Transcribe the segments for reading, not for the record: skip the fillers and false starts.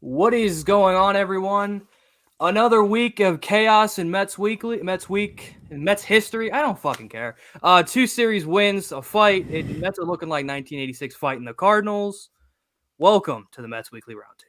What is going on, everyone? Another week of chaos in Mets Weekly, Mets Week, in Mets history. I don't fucking care. Two series wins, a fight. Mets are looking like 1986 fighting the Cardinals. Welcome to the Mets Weekly Roundtable.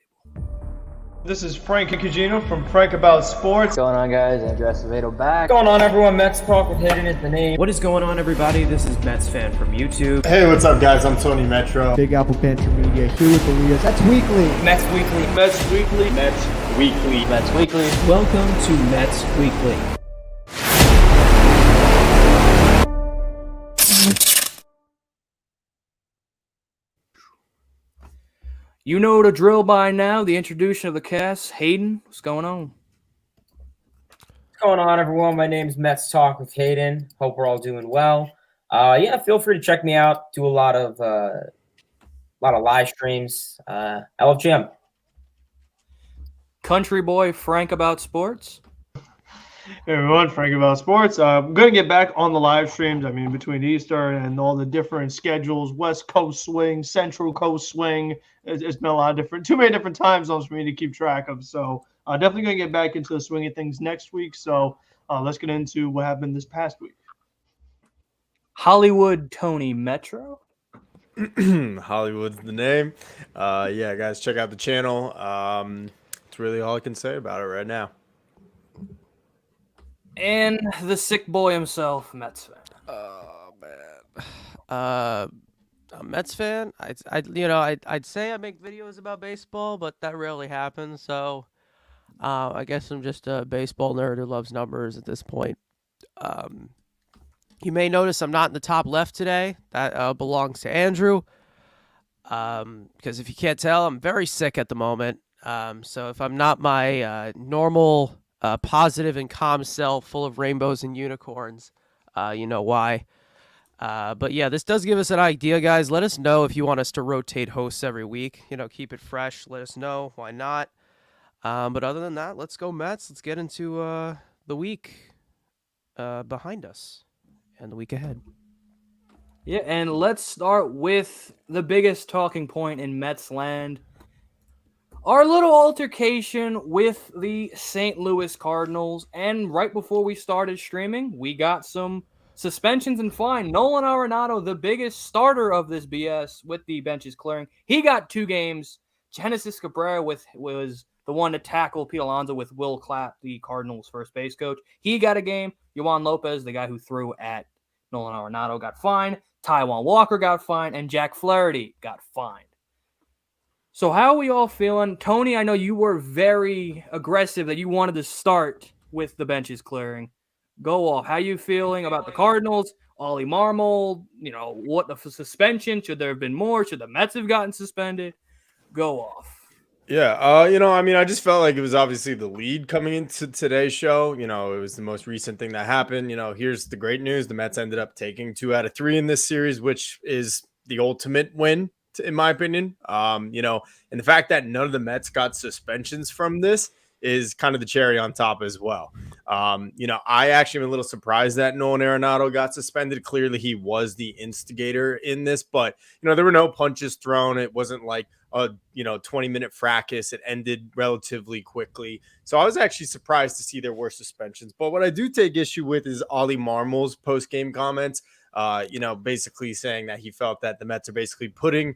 This is Frank Cugino from Frank About Sports. What's going on, guys? Andrew Acevedo back. What's going on, everyone? Mets Talk with Hayden is the name. What is going on, everybody? This is Metsfan from YouTube. Hey, what's up, guys? I'm TonyMetro. Big Apple Banter Media here with Elias. That's weekly. Mets Weekly. Mets Weekly. Mets Weekly. Mets Weekly. Welcome to Mets Weekly. You know the drill by now. The introduction of the cast. Hayden, what's going on? What's going on, everyone? My name's Mets Talk with Hayden. Hope we're all doing well. Feel free to check me out. Do a lot of live streams. I love Jim. Country boy Frank About Sports. Hey everyone, Frank About Sports. I'm going to get back on the live streams. I mean, between Easter and all the different schedules, West Coast swing, Central Coast swing. It's been a lot of too many different time zones for me to keep track of. So definitely going to get back into the swing of things next week. So let's get into what happened this past week. Hollywood TonyMetro. Hollywood's the name. Yeah, guys, check out the channel. It's really all I can say about it right now. And the sick boy himself, Mets fan. Oh man, a Mets fan. I'd say I make videos about baseball, but that rarely happens. So, I guess I'm just a baseball nerd who loves numbers at this point. You may notice I'm not in the top left today. That belongs to Andrew. Because if you can't tell, I'm very sick at the moment. So if I'm not my normal. Positive and calm self full of rainbows and unicorns. You know why. But yeah, this does give us an idea, guys. Let us know if you want us to rotate hosts every week. Keep it fresh. Let us know. Why not? But other than that, let's go Mets. Let's get into the week behind us and the week ahead. Yeah, and let's start with the biggest talking point in Mets land. Our little altercation with the St. Louis Cardinals, and right before we started streaming, we got some suspensions and fine. Nolan Arenado, the biggest starter of this BS with the benches clearing, he got 2 games. Genesis Cabrera was the one to tackle Pete Alonso with Will Clapp, the Cardinals' first base coach. He got a game. Yohan Lopez, the guy who threw at Nolan Arenado, got fined. Taijuan Walker got fined, and Jack Flaherty got fined. So how are we all feeling? Tony, I know you were very aggressive that you wanted to start with the benches clearing. Go off. How you feeling about the Cardinals? Ollie Marmol, what the suspension? Should there have been more? Should the Mets have gotten suspended? Go off. Yeah, I just felt like it was obviously the lead coming into today's show. It was the most recent thing that happened. Here's the great news. The Mets ended up taking 2 out of 3 in this series, which is the ultimate win, in my opinion. And the fact that none of the Mets got suspensions from this is kind of the cherry on top as well. I actually am a little surprised that Nolan Arenado got suspended. Clearly he was the instigator in this, but there were no punches thrown. It wasn't like a 20-minute fracas. It ended relatively quickly. So I was actually surprised to see there were suspensions. But what I do take issue with is Ollie Marmol's post-game comments. Basically saying that he felt that the Mets are basically putting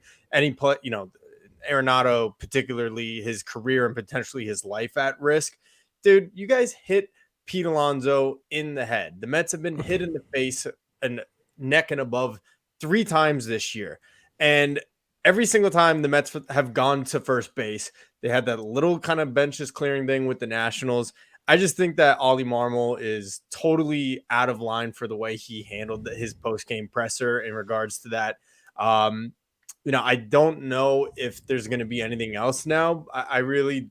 Arenado, particularly his career and potentially his life at risk. Dude, you guys hit Pete Alonso in the head. The Mets have been hit in the face and neck and above 3 times this year. And every single time the Mets have gone to first base, they had that little kind of benches clearing thing with the Nationals. I just think that Ollie Marmol is totally out of line for the way he handled his post-game presser in regards to that. I don't know if there's going to be anything else now. I really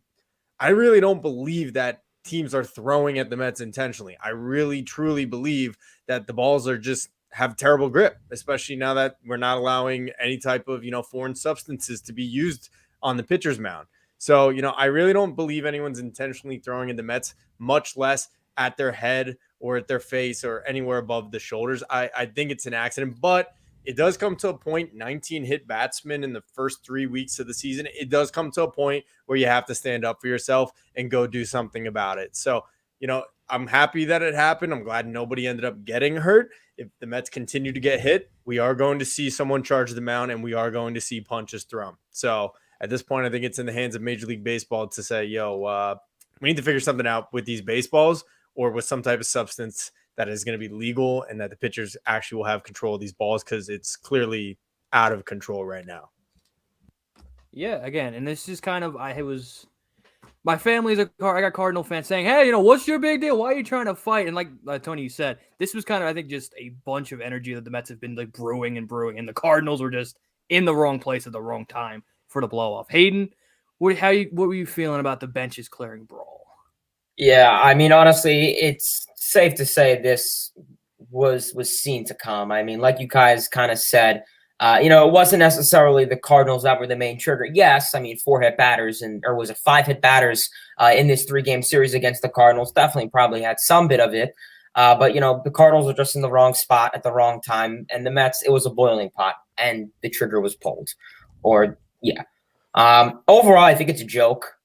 don't believe that teams are throwing at the Mets intentionally. I really, truly believe that the balls are just have terrible grip, especially now that we're not allowing any type of, foreign substances to be used on the pitcher's mound. So, I really don't believe anyone's intentionally throwing at the Mets, much less at their head or at their face or anywhere above the shoulders. I think it's an accident, but it does come to a point, 19 hit batsmen in the first 3 weeks of the season. It does come to a point where you have to stand up for yourself and go do something about it. So, I'm happy that it happened. I'm glad nobody ended up getting hurt. If the Mets continue to get hit, we are going to see someone charge the mound and we are going to see punches thrown. So at this point, I think it's in the hands of Major League Baseball to say, we need to figure something out with these baseballs or with some type of substance that is going to be legal and that the pitchers actually will have control of these balls, because it's clearly out of control right now. Yeah, again, and this is kind of, my family's I got Cardinal fans saying, hey, what's your big deal? Why are you trying to fight? And like Tony, you said, this was kind of, I think, just a bunch of energy that the Mets have been like brewing, and the Cardinals were just in the wrong place at the wrong time for the blow off. Hayden, what were you feeling about the benches clearing Brawl? Yeah, I mean, honestly, it's safe to say this was seen to come. I mean, like you guys kind of said, it wasn't necessarily the Cardinals that were the main trigger. Yes, I mean, 5 hit batters in this 3-game series against the Cardinals definitely probably had some bit of it. But, the Cardinals were just in the wrong spot at the wrong time. And the Mets, it was a boiling pot and the trigger was pulled. Overall, I think it's a joke.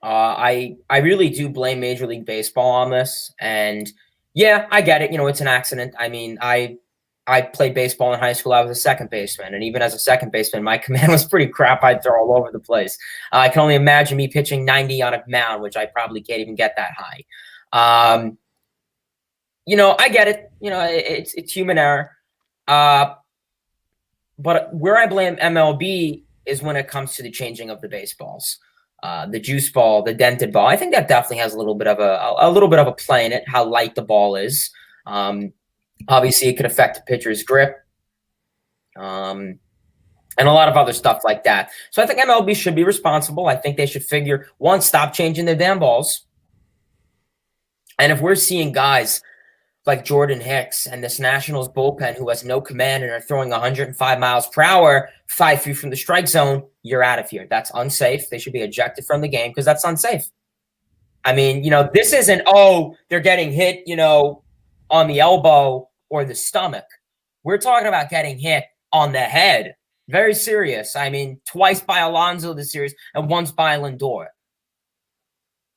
I really do blame Major League Baseball on this. And yeah, I get it. It's an accident. I mean, I played baseball in high school. I was a second baseman. And even as a second baseman, my command was pretty crap. I'd throw all over the place. I can only imagine me pitching 90 on a mound, which I probably can't even get that high. I get it. It's human error. But where I blame MLB is when it comes to the changing of the baseballs. The juice ball, the dented ball. I think that definitely has a little bit of a play in it, how light the ball is. Obviously, it could affect the pitcher's grip, and a lot of other stuff like that. So I think MLB should be responsible. I think they should stop changing their damn balls. And if we're seeing guys like Jordan Hicks and this Nationals bullpen who has no command and are throwing 105 miles per hour 5 feet from the strike zone, you're out of here. That's unsafe. They should be ejected from the game because that's unsafe. I mean, this isn't, they're getting hit, on the elbow or the stomach. We're talking about getting hit on the head. Very serious. I mean, twice by Alonso this series and once by Lindor.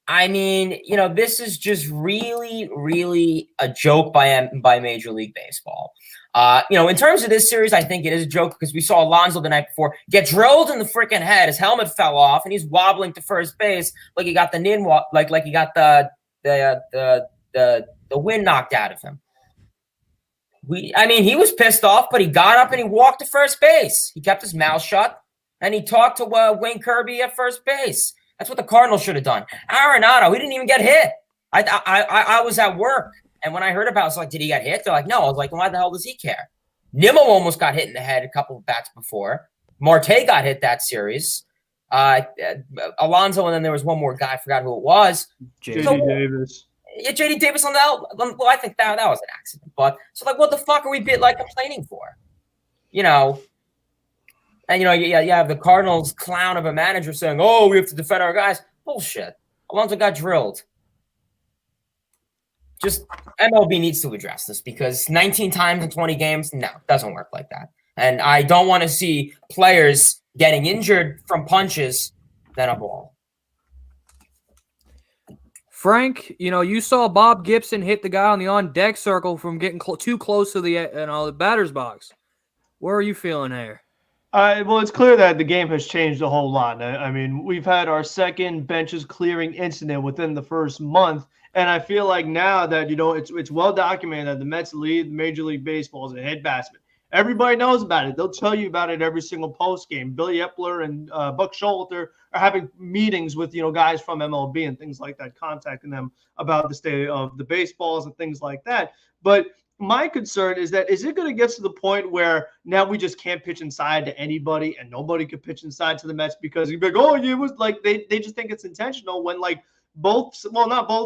I mean, this is just really, really a joke by Major League Baseball. In terms of this series, I think it is a joke because we saw Alonso the night before get drilled in the freaking head. His helmet fell off and he's wobbling to first base like he got the like he got the wind knocked out of him. He was pissed off, but he got up and he walked to first base. He kept his mouth shut and he talked to Wayne Kirby at first base. That's what the Cardinals should have done. Arenado, he didn't even get hit. I was at work, and when I heard about it, I was like, did he get hit? They're like, no. I was like, why the hell does he care? Nimmo almost got hit in the head a couple of bats before. Marte got hit that series. Alonso, and then there was one more guy. I forgot who it was. JD Davis. Yeah, JD Davis on that. Well, I think that was an accident. But so, what the fuck are we complaining for? And, you have the Cardinals clown of a manager saying, we have to defend our guys. Bullshit. Alonso got drilled. Just MLB needs to address this because 19 times in 20 games, no, it doesn't work like that. And I don't want to see players getting injured from punches than a ball. Frank, you saw Bob Gibson hit the guy on the on-deck circle from getting too close to the batter's box. Where are you feeling here? Well, it's clear that the game has changed a whole lot. I mean, we've had our second benches clearing incident within the first month, and I feel like now that it's well documented that the Mets lead Major League Baseball as a hit batsman. Everybody knows about it. They'll tell you about it every single post game. Billy Epler and Buck Showalter are having meetings with guys from MLB and things like that, contacting them about the state of the baseballs and things like that. But my concern is it going to get to the point where now we just can't pitch inside to anybody and nobody could pitch inside to the Mets because you'd be like, it was like they just think it's intentional when not both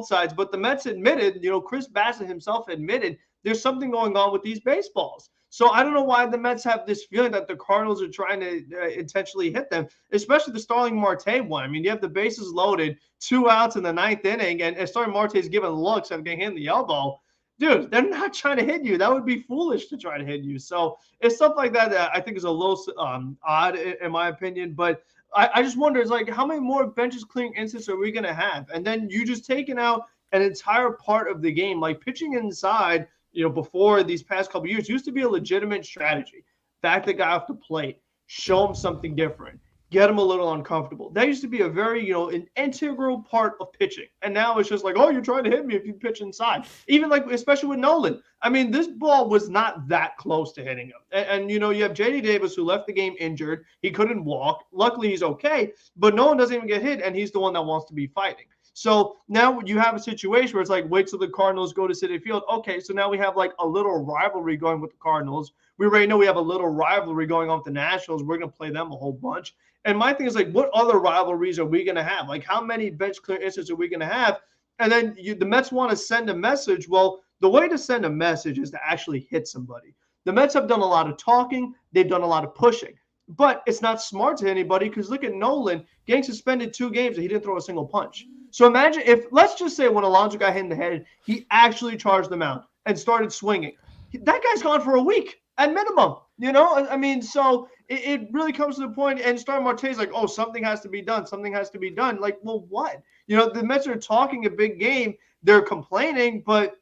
sides, but the Mets admitted, Chris Bassett himself admitted there's something going on with these baseballs. So I don't know why the Mets have this feeling that the Cardinals are trying to intentionally hit them, especially the Starling Marte one. I mean, you have the bases loaded, 2 outs in the 9th inning, and Starling Marte is giving looks and getting hit in the elbow. dude, they're not trying to hit you. That would be foolish to try to hit you. So it's stuff like that that I think is a little odd in my opinion. But I just wonder, it's like, how many more benches clearing instances are we going to have? And then you just taking out an entire part of the game, like pitching inside, before these past couple of years used to be a legitimate strategy. Back the guy off the plate, show him something different, get him a little uncomfortable. That used to be a very, an integral part of pitching. And now it's just like, oh, you're trying to hit me if you pitch inside. Even like, especially with Nolan. I mean, this ball was not that close to hitting him. And you have J.D. Davis, who left the game injured. He couldn't walk. Luckily, he's okay. But Nolan doesn't even get hit, and he's the one that wants to be fighting. So now you have a situation where it's like, wait till the Cardinals go to Citi Field. Okay, so now we have like a little rivalry going with the Cardinals. We already know we have a little rivalry going on with the Nationals. We're going to play them a whole bunch. And my thing is, like, what other rivalries are we going to have? Like, how many bench clear instances are we going to have? And then the Mets want to send a message. Well, the way to send a message is to actually hit somebody. The Mets have done a lot of talking. They've done a lot of pushing. But it's not smart to hit anybody because look at Nolan getting suspended 2 games and he didn't throw a single punch. So imagine if, let's just say when Alonso got hit in the head, he actually charged them out and started swinging. That guy's gone for a week at minimum, I mean, so it really comes to the point, and Starling Marte's like, oh, something has to be done. Something has to be done. Like, well, what? The Mets are talking a big game. They're complaining, but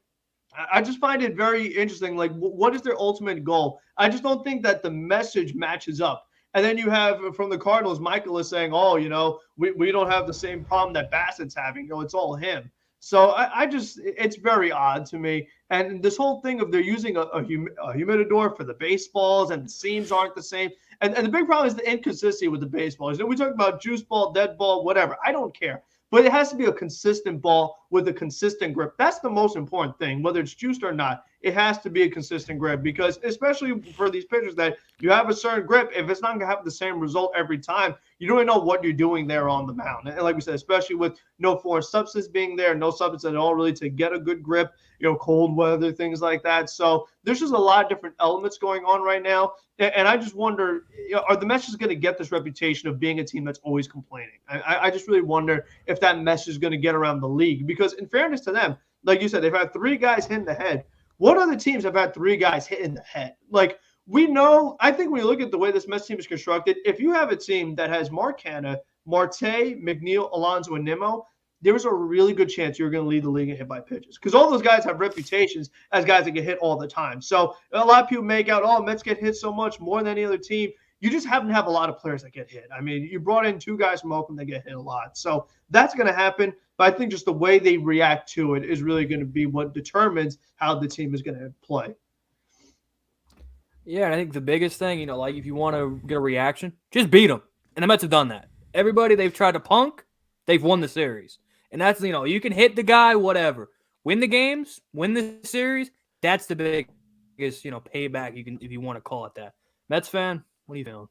I just find it very interesting. Like, what is their ultimate goal? I just don't think that the message matches up. And then you have from the Cardinals, Michael is saying, oh, we don't have the same problem that Bassett's having. It's all him. So it's very odd to me. And this whole thing of they're using a humidor for the baseballs and the seams aren't the same. And the big problem is the inconsistency with the baseballs. We talk about juice ball, dead ball, whatever. I don't care. But it has to be a consistent ball with a consistent grip. That's the most important thing, whether it's juiced or not. It has to be a consistent grip because especially for these pitchers that you have a certain grip, if it's not going to have the same result every time, you don't even know what you're doing there on the mound. And like we said, especially with no foreign substance being there, no substance at all really to get a good grip, cold weather, things like that. So there's just a lot of different elements going on right now. And I just wonder, are the Mets just going to get this reputation of being a team that's always complaining? I just really wonder if that message is going to get around the league because in fairness to them, like you said, they've had 3 guys hit in the head. What other teams have had 3 guys hit in the head? Like, we know, I think when you look at the way this Mets team is constructed, if you have a team that has Mccann, Marte, McNeil, Alonso, and Nimmo, there's a really good chance you're going to lead the league in hit by pitches because all those guys have reputations as guys that get hit all the time. So a lot of people make out, oh, Mets get hit so much more than any other team. You just happen to have a lot of players that get hit. I mean, you brought in 2 guys from Oakland that get hit a lot. So that's going to happen. But I think just the way they react to it is really going to be what determines how the team is going to play. Yeah, and I think the biggest thing, like if you want to get a reaction, just beat them. And the Mets have done that. Everybody they've tried to punk, they've won the series. And that's, you can hit the guy, whatever. Win the games, win the series. That's the biggest, payback you can, if you want to call it that. Mets fan, what are you feeling?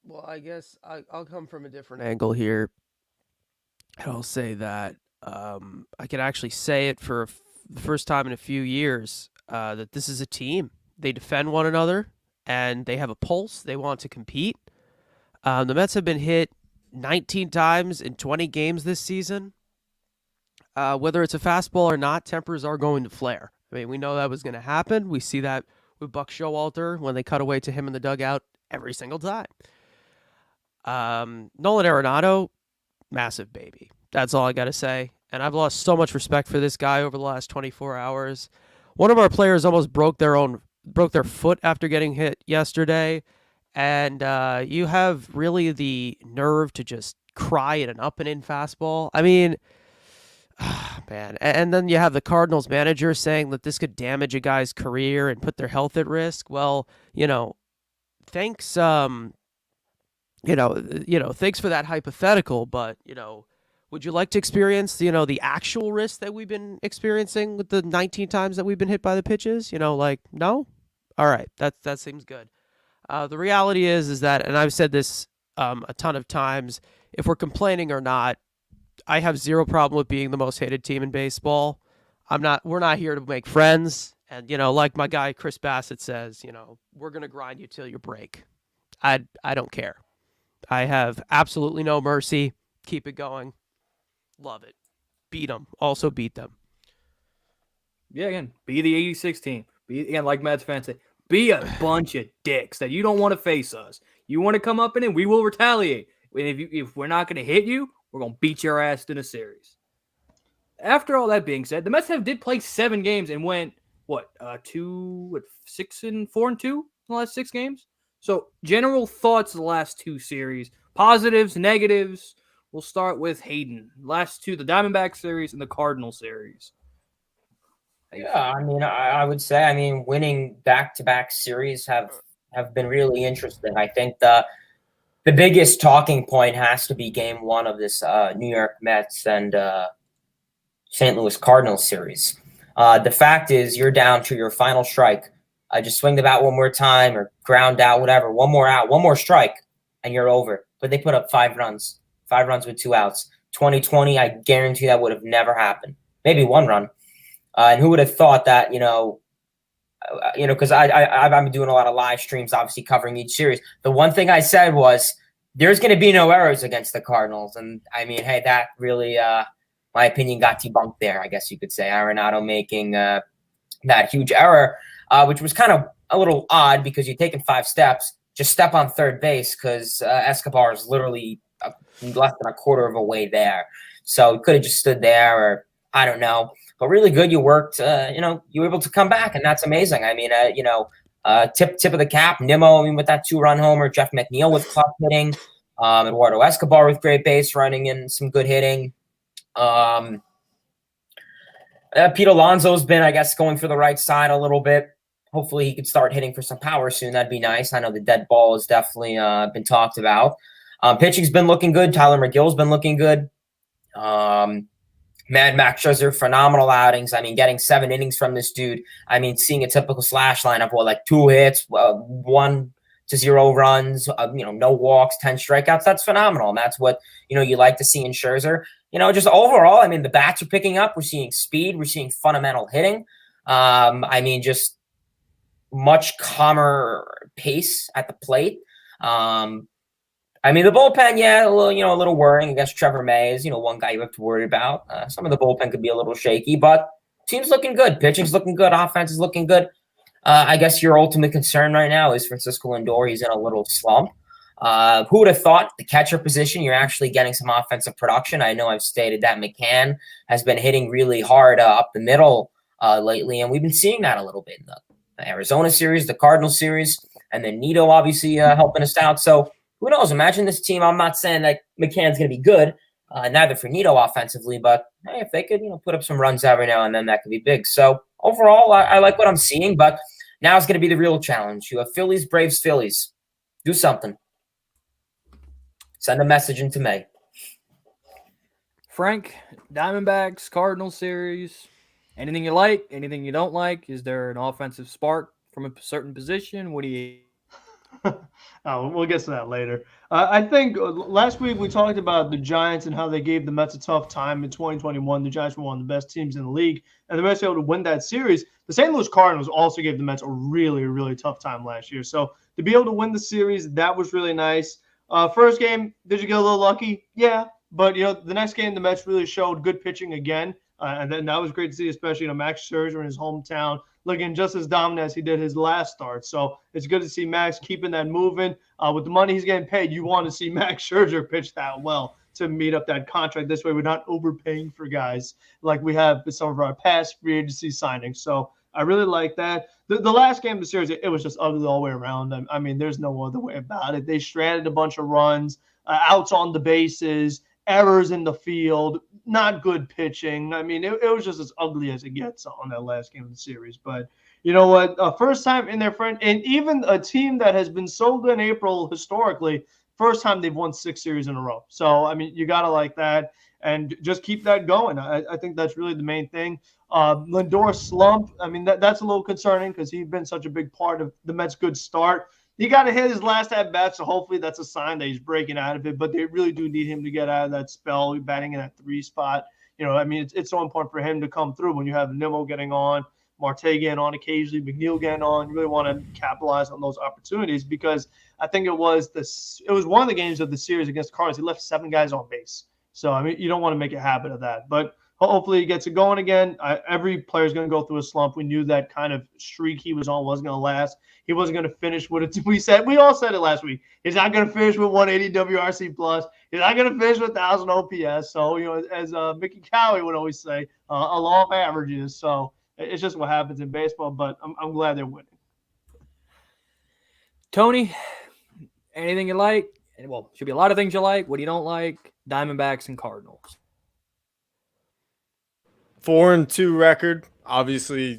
Well, I guess I'll come from a different angle here. And I'll say that I can actually say it for the first time in a few years that this is a team. They defend one another, and they have a pulse. They want to compete. The Mets have been hit 19 times in 20 games this season. Whether it's a fastball or not, tempers are going to flare. I mean, we know that was going to happen. We see that with Buck Showalter when they cut away to him in the dugout every single time. Nolan Arenado, massive baby. That's all I got to say. And I've lost so much respect for this guy over the last 24 hours. One of our players almost broke their foot after getting hit yesterday. And you have really the nerve to just cry at an up and in fastball. I mean, man. And then you have the Cardinals manager saying that this could damage a guy's career and put their health at risk. Well, thanks. Thanks for that hypothetical, but would you like to experience, the actual risk that we've been experiencing with the 19 times that we've been hit by the pitches? No? All right. That seems good. The reality is that, and I've said this a ton of times, if we're complaining or not, I have zero problem with being the most hated team in baseball. We're not here to make friends. And, like my guy, Chris Bassett says, we're going to grind you till you break. I don't care. I have absolutely no mercy. Keep it going. Love it. beat them. Also beat them. Yeah, again, be the 86 team. Be, again, like Mets fans say, be a bunch of dicks that you don't want to face us. You want to come up in it, we will retaliate. And if we're not going to hit you, we're going to beat your ass in a series. After all that being said, the Mets did play 7 games and went, 6-4-2 in the last 6 games? So, general thoughts of the last 2 series, positives, negatives. We'll start with Hayden. Last 2, the Diamondback series and the Cardinal series. Yeah, I mean, I would say, winning back-to-back series have been really interesting. I think the biggest talking point has to be Game 1 of this New York Mets and St. Louis Cardinals series. The fact is, you're down to your final strike. Just swing the bat one more time or ground out, whatever. One more out, one more strike, and you're over. But they put up 5 runs. 5 runs with 2 outs. 2020, I guarantee that would have never happened. Maybe 1 run. And who would have thought that, because I've been doing a lot of live streams, obviously covering each series. The one thing I said was there's going to be no errors against the Cardinals. And, hey, that really, my opinion, got debunked there, I guess you could say. Arenado making that huge error, which was kind of a little odd because you're taking 5 steps. Just step on third base because Escobar is literally less than a quarter of a way there. So he could have just stood there or I don't know. But really good. You worked, you were able to come back, and that's amazing. Tip of the cap, Nimmo, with that 2-run homer, Jeff McNeil with clutch hitting, Eduardo Escobar with great base running and some good hitting. Pete Alonso's been, I guess, going for the right side a little bit. Hopefully he could start hitting for some power soon. That'd be nice. I know the dead ball has definitely been talked about. Pitching's been looking good. Tyler McGill's been looking good. Mad Max Scherzer, phenomenal outings. Getting 7 innings from this dude. Seeing a typical slash lineup, 2 hits, 1 to 0 runs, no walks, 10 strikeouts. That's phenomenal. And that's what, you like to see in Scherzer. Just overall, the bats are picking up. We're seeing speed. We're seeing fundamental hitting. Just much calmer pace at the plate. The bullpen, a little worrying. I guess Trevor May is, one guy you have to worry about. Some of the bullpen could be a little shaky, but team's looking good. Pitching's looking good. Offense is looking good. I guess your ultimate concern right now is Francisco Lindor. He's in a little slump. Who would have thought the catcher position, you're actually getting some offensive production? I know I've stated that Mccann has been hitting really hard up the middle lately, and we've been seeing that a little bit in the Arizona series, the Cardinals series, and then Nito obviously helping us out. So who knows? Imagine this team. I'm not saying that McCann's going to be good, neither for Nito offensively, but hey, if they could, put up some runs every now and then, that could be big. So overall, I like what I'm seeing, but now it's going to be the real challenge. You have Phillies, Braves, Phillies. Do something. Send a message into May. Frank, Diamondbacks, Cardinals series. Anything you like? Anything you don't like? Is there an offensive spark from a certain position? What do you? We'll get to that later. I think last week we talked about the Giants and how they gave the Mets a tough time in 2021. The Giants were one of the best teams in the league, and the Mets were able to win that series. The St. Louis Cardinals also gave the Mets a really, really tough time last year. So to be able to win the series, that was really nice. First game, did you get a little lucky? Yeah. But, the next game, the Mets really showed good pitching again. And then that was great to see, especially, Max Scherzer in his hometown looking just as dominant as he did his last start. So it's good to see Max keeping that moving. With the money he's getting paid, you want to see Max Scherzer pitch that well to meet up that contract. This way we're not overpaying for guys like we have with some of our past free agency signings. So I really like that. The last game of the series, it was just ugly all the way around. There's no other way about it. They stranded a bunch of runs, outs on the bases, errors in the field, not good pitching. It was just as ugly as it gets on that last game of the series. But you know what? First time in their friend, and even a team that has been so good in April historically, first time they've won 6 series in a row. So, you got to like that and just keep that going. I think that's really the main thing. Lindor slump, that's a little concerning because he's been such a big part of the Mets' good start. He got to hit his last at-bat, so hopefully that's a sign that he's breaking out of it. But they really do need him to get out of that spell, batting in that 3 spot. It's so important for him to come through when you have Nimmo getting on, Marte getting on occasionally, Mcneil getting on. You really want to capitalize on those opportunities because I think it was one of the games of the series against the Cardinals. He left 7 guys on base. So, you don't want to make a habit of that. But hopefully he gets it going again. Every player is going to go through a slump. We knew that kind of streak he was on wasn't going to last. He wasn't going to finish with it. We all said it last week. He's not going to finish with 180 WRC plus. He's not going to finish with 1,000 OPS. So, as Mickey Cowie would always say, a law of averages. So it's just what happens in baseball, but I'm glad they're winning. Tony, anything you like? Well, should be a lot of things you like. What you don't like? Diamondbacks and Cardinals. 4-2 record. Obviously,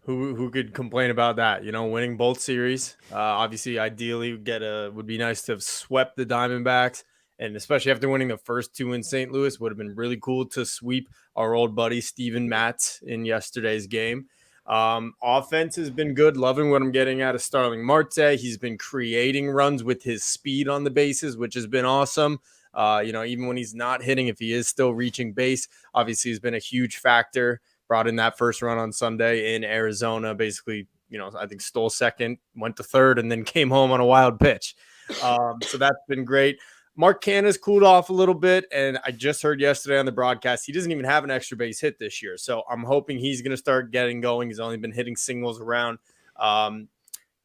who could complain about that? Winning both series. Obviously, ideally, would be nice to have swept the Diamondbacks, and especially after winning the first two in St. Louis, would have been really cool to sweep our old buddy Steven Matz in yesterday's game. Offense has been good. Loving what I'm getting out of Starling Marte. He's been creating runs with his speed on the bases, which has been awesome. Even when he's not hitting, if he is still reaching base, obviously he's been a huge factor. Brought in that first run on Sunday in Arizona, basically, I think stole second, went to third, and then came home on a wild pitch. So that's been great. Mccann has cooled off a little bit, and I just heard yesterday on the broadcast he doesn't even have an extra base hit this year. So I'm hoping he's going to start getting going. He's only been hitting singles around.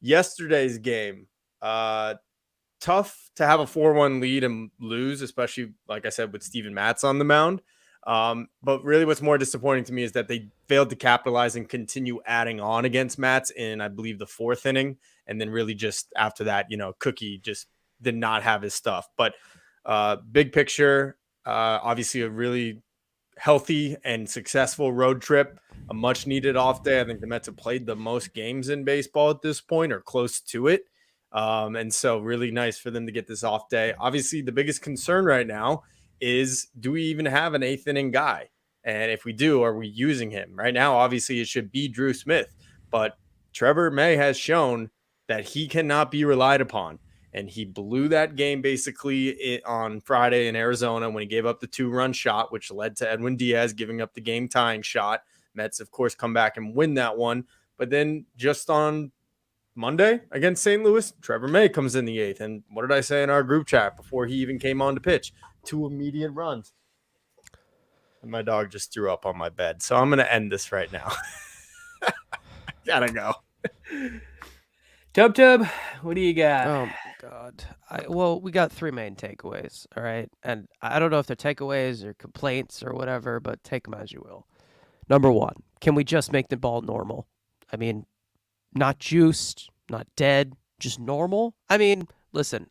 Yesterday's game, tough to have a 4-1 lead and lose, especially, like I said, with Steven Matz on the mound. But really what's more disappointing to me is that they failed to capitalize and continue adding on against Matz in, I believe, the fourth inning. And then really just after that, Cookie just did not have his stuff. But big picture, obviously a really healthy and successful road trip, a much needed off day. I think the Mets have played the most games in baseball at this point or close to it. And so really nice for them to get this off day. Obviously, the biggest concern right now is, do we even have an eighth inning guy? And if we do, are we using him? Right now, obviously, it should be Drew Smith. But Trevor May has shown that he cannot be relied upon. And he blew that game basically on Friday in Arizona when he gave up the 2-run shot, which led to Edwin Diaz giving up the game-tying shot. Mets, of course, come back and win that one. But then just on Monday against St. Louis, Trevor May comes in the eighth. And what did I say in our group chat before he even came on to pitch? 2 immediate runs. And my dog just threw up on my bed. So I'm going to end this right now. Gotta go. Tub, what do you got? Oh, my God. Well, we got 3 main takeaways, all right? And I don't know if they're takeaways or complaints or whatever, but take them as you will. Number 1, can we just make the ball normal? I mean, not juiced, not dead, just normal? I mean, listen,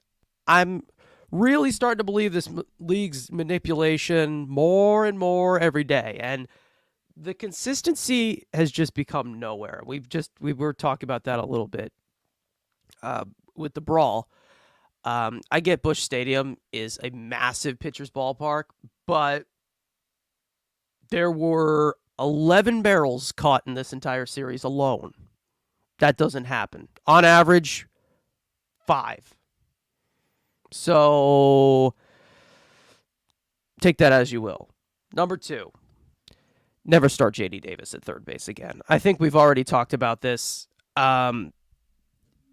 I'm really starting to believe this league's manipulation more and more every day. And the consistency has just become nowhere. We were talking about that a little bit with the Brawl. I get Busch Stadium is a massive pitcher's ballpark, but there were 11 barrels caught in this entire series alone. That doesn't happen. On average, 5. So take that as you will. Number 2, never start J.D. Davis at third base again. I think we've already talked about this.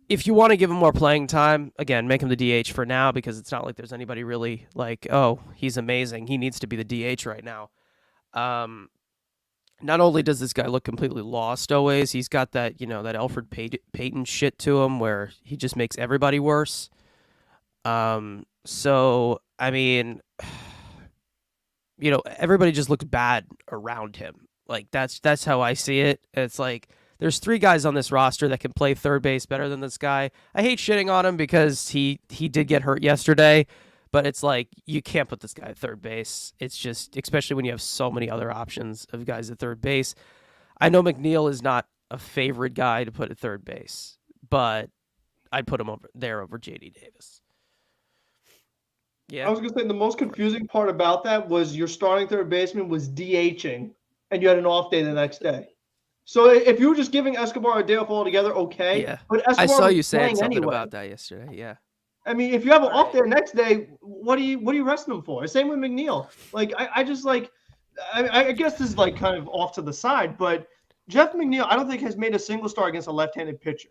If you want to give him more playing time, again, make him the DH for now, because it's not like there's anybody really like, oh, he's amazing. He needs to be the DH right now. Not only does this guy look completely lost always, he's got that, that Alfred Payton shit to him where he just makes everybody worse. So, I mean, everybody just looks bad around him. Like, that's how I see it. It's like, there's 3 guys on this roster that can play third base better than this guy. I hate shitting on him because he did get hurt yesterday, but it's like, you can't put this guy at third base. It's just, especially when you have so many other options of guys at third base. I know Mcneil is not a favorite guy to put at third base, but I'd put him over J.D. Davis. Yeah. I was going to say the most confusing part about that was your starting third baseman was DHing, and you had an off day the next day. So if you were just giving Escobar a day off altogether, okay. Yeah. But Escobar I saw you saying something anyway about that yesterday. Yeah. I mean, if you have an off day the next day, what are you resting him for? Same with McNeil. Like, I just like, I guess this is like kind of off to the side, but Jeff McNeil, I don't think has made a single start against a left-handed pitcher.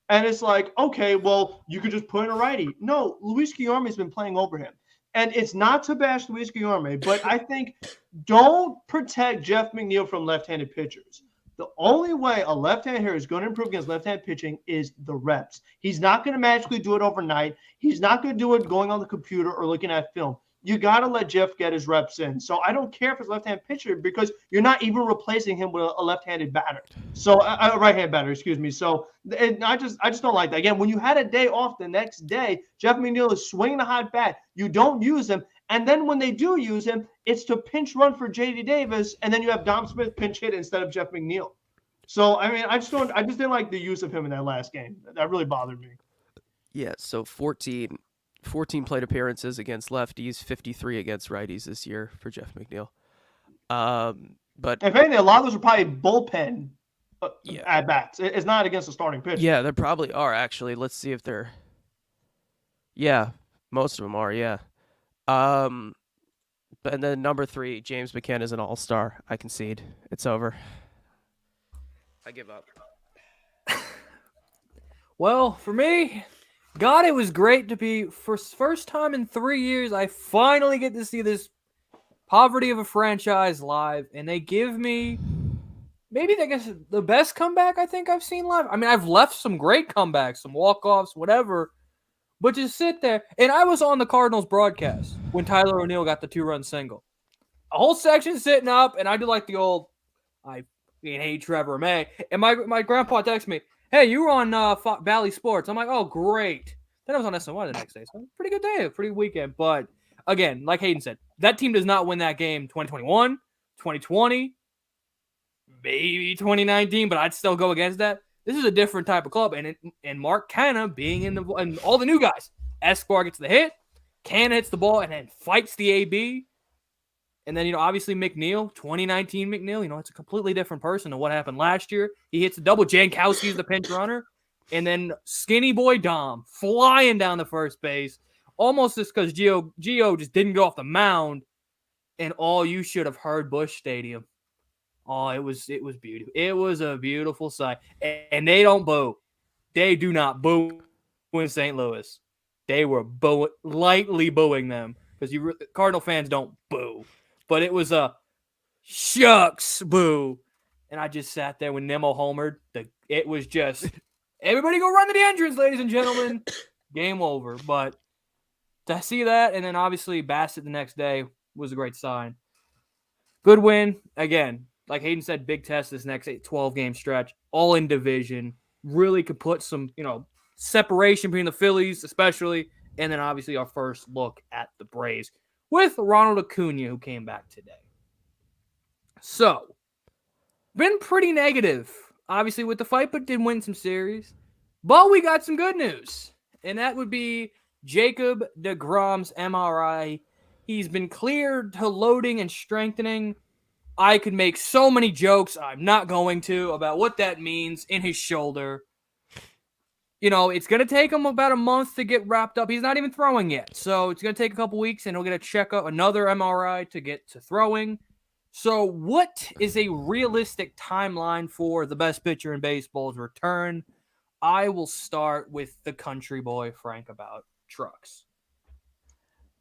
And it's like, okay, well, you could just put in a righty. No, Luis Guillorme's been playing over him. And it's not to bash Luis Guillorme, but I think don't protect Jeff McNeil from left-handed pitchers. The only way a left-handed hitter is going to improve against left-handed pitching is the reps. He's not going to magically do it overnight. He's not going to do it going on the computer or looking at film. You got to let Jeff get his reps in. So I don't care if it's left-handed pitcher because you're not even replacing him with a left-handed batter. So a right-handed batter, excuse me. So I just don't like that. Again, when you had a day off the next day, Jeff McNeil is swinging the hot bat. You don't use him. And then when they do use him, it's to pinch run for J.D. Davis, and then you have Dom Smith pinch hit instead of Jeff McNeil. So I mean, I just didn't like the use of him in that last game. That really bothered me. Yeah, so 14 plate appearances against lefties, 53 against righties this year for Jeff McNeil. But if anything, a lot of those are probably bullpen at bats. It's not against the starting pitcher. Yeah, there probably are actually. Let's see if they're. Yeah, most of them are. Yeah. And then number 3, James McCann is an all-star. I concede. It's over. I give up. Well, for me, God, it was great to be, for first time in 3 years, I finally get to see this poverty of a franchise live, and they give me maybe, I guess, the best comeback I think I've seen live. I mean, I've left some great comebacks, some walk-offs, whatever, but just sit there. And I was on the Cardinals broadcast when Tyler O'Neill got the 2-run single. A whole section sitting up, and I do like the old, I hate Trevor May. And my grandpa texted me, hey, you were on Valley Sports. I'm like, oh, great. Then I was on SNY the next day. So pretty good day, pretty good weekend. But again, like Hayden said, that team does not win that game 2021, 2020, maybe 2019, but I'd still go against that. This is a different type of club. And Mark Canna being in and all the new guys. Escobar gets the hit, Canna hits the ball, and then fights the AB. And then, obviously Mcneil, 2019 Mcneil, it's a completely different person than what happened last year. He hits a double. Jankowski's the pinch runner. And then skinny boy Dom flying down the first base. Almost just because Gio just didn't go off the mound. And you should have heard Busch Stadium. Oh, it was beautiful. It was a beautiful sight. And they don't boo. They do not boo in St. Louis. They were lightly booing them. Because Cardinal fans don't boo. But it was a shucks boo. And I just sat there when Nemo homered. It was just, everybody go run to the entrance, ladies and gentlemen. Game over. But to see that, and then obviously Bassett the next day was a great sign. Good win. Again, like Hayden said, big test this next 12-game stretch. All in division. Really could put some, separation between the Phillies especially. And then obviously our first look at the Braves with Ronald Acuna, who came back today. So, been pretty negative, obviously, with the fight, but did win some series. But we got some good news, and that would be Jacob Degrom's MRI. He's been cleared to loading and strengthening. I could make so many jokes, I'm not going to, about what that means in his shoulder. It's going to take him about a month to get wrapped up. He's not even throwing yet. So it's going to take a couple weeks, and he'll get a checkup, another MRI to get to throwing. So what is a realistic timeline for the best pitcher in baseball's return? I will start with the country boy, Frank, about trucks.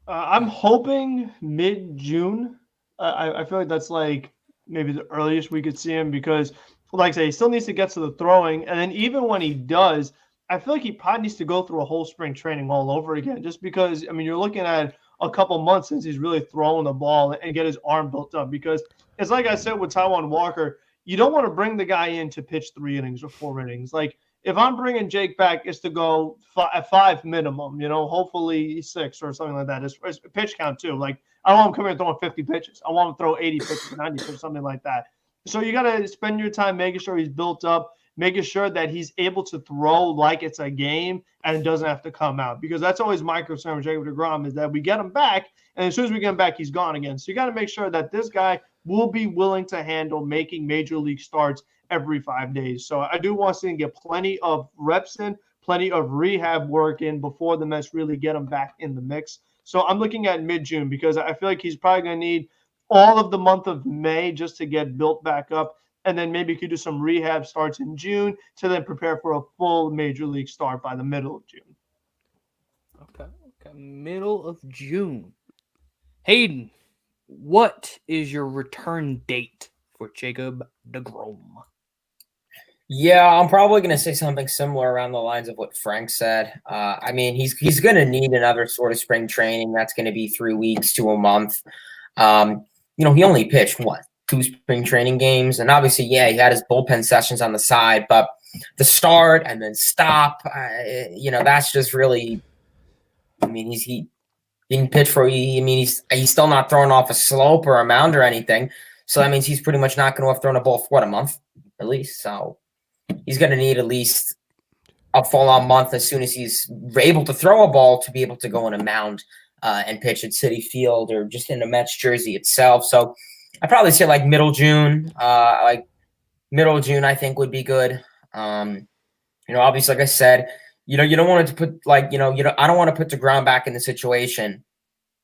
I'm hoping mid-June. I feel like that's like maybe the earliest we could see him because, like I say, he still needs to get to the throwing. And then even when he does, I feel like he probably needs to go through a whole spring training all over again just because, you're looking at a couple months since he's really throwing the ball and get his arm built up because it's like I said with Taijuan Walker, you don't want to bring the guy in to pitch 3 innings or 4 innings. Like if I'm bringing Jake back, it's to go at 5 minimum, hopefully 6 or something like that. It's pitch count too. Like I don't want him coming in throwing 50 pitches. I want him to throw 80 pitches, 90 pitches, something like that. So you got to spend your time making sure he's built up, making sure that he's able to throw like it's a game and it doesn't have to come out. Because that's always my concern with Jacob Degrom is that we get him back, and as soon as we get him back, he's gone again. So you got to make sure that this guy will be willing to handle making major league starts every 5 days. So I do want to see him get plenty of reps in, plenty of rehab work in before the Mets really get him back in the mix. So I'm looking at mid-June because I feel like he's probably going to need all of the month of May just to get built back up. And then maybe you could do some rehab starts in June to then prepare for a full major league start by the middle of June. Okay. Middle of June. Hayden, what is your return date for Jacob Degrom? Yeah, I'm probably going to say something similar around the lines of what Frank said. I mean, he's going to need another sort of spring training. That's going to be 3 weeks to a month. He only pitched, 2 spring training games? And obviously, yeah, he had his bullpen sessions on the side, but the start and then stop, that's just really – I mean, he didn't pitch for – he's still not throwing off a slope or a mound or anything. So that means he's pretty much not going to have thrown a ball for, a month at least. So he's going to need at least a full-on month as soon as he's able to throw a ball to be able to go on a mound and pitch at Citi Field or just in the Mets jersey itself. So I'd probably say like middle June. Middle June, I think would be good. Obviously, like I said, you don't want to put I don't want to put DeGrom back in the situation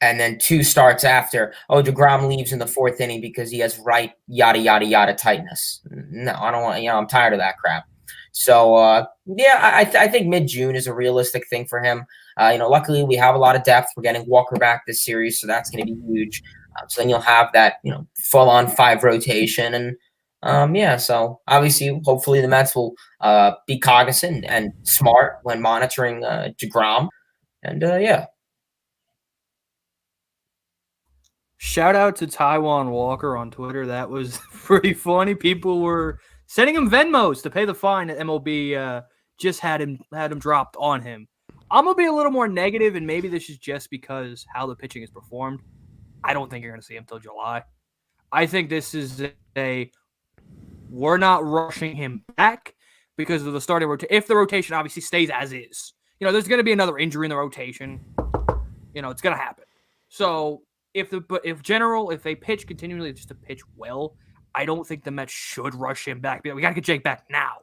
and then 2 starts after, DeGrom leaves in the 4th inning because he has right yada, yada, yada tightness. No, I don't want, I'm tired of that crap. So, I think mid-June is a realistic thing for him. Luckily we have a lot of depth. We're getting Walker back this series, so that's going to be huge. So then you'll have that, full-on 5 rotation. And, so obviously, hopefully the Mets will be cognizant and smart when monitoring DeGrom. And, Shout out to Taiwan Walker on Twitter. That was pretty funny. People were sending him Venmos to pay the fine that MLB just had him dropped on him. I'm going to be a little more negative, and maybe this is just because how the pitching is performed. I don't think you're going to see him till July. I think this is we're not rushing him back because of the starting rotation. If the rotation obviously stays as is, there's going to be another injury in the rotation. It's going to happen. So if they pitch continually just to pitch well, I don't think the Mets should rush him back. We got to get Jake back now.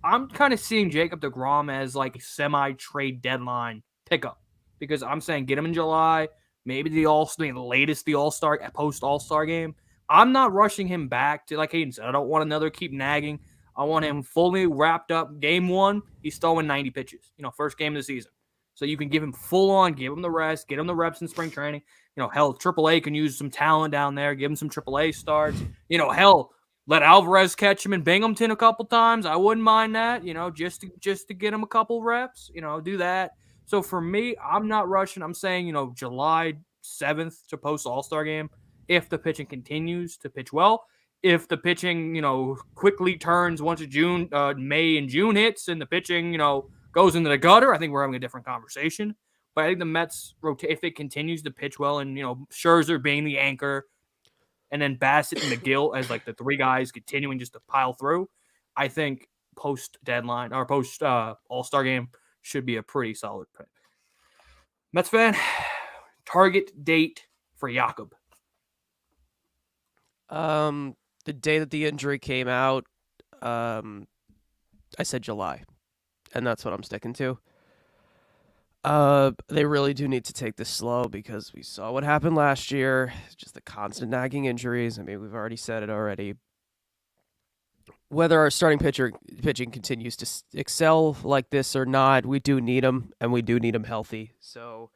I'm kind of seeing Jacob Degrom as a semi-trade deadline pickup because I'm saying get him in July, maybe the All-Star post-All-Star game. I'm not rushing him back to, like Hayden said, I don't want another keep nagging. I want him fully wrapped up. Game 1, he's throwing 90 pitches, first game of the season. So you can give him full on, give him the rest, get him the reps in spring training. Hell, AAA can use some talent down there, give him some AAA starts. Hell, let Alvarez catch him in Binghamton a couple times. I wouldn't mind that, just to get him a couple reps, do that. So for me, I'm not rushing. I'm saying, July 7th to post All-Star game. If the pitching continues to pitch well, if the pitching, quickly turns once May and June hits and the pitching, goes into the gutter, I think we're having a different conversation. But I think the Mets if it continues to pitch well and, Scherzer being the anchor and then Bassett and McGill as the 3 guys continuing just to pile through, I think post-deadline or post-All-Star game should be a pretty solid pick. Mets fan, target date for Jakob. The day that the injury came out, I said July, and that's what I'm sticking to. They really do need to take this slow because we saw what happened last year. Just the constant nagging injuries. I mean, we've already said it already. Whether our starting pitching continues to excel like this or not, we do need him, and we do need him healthy. So,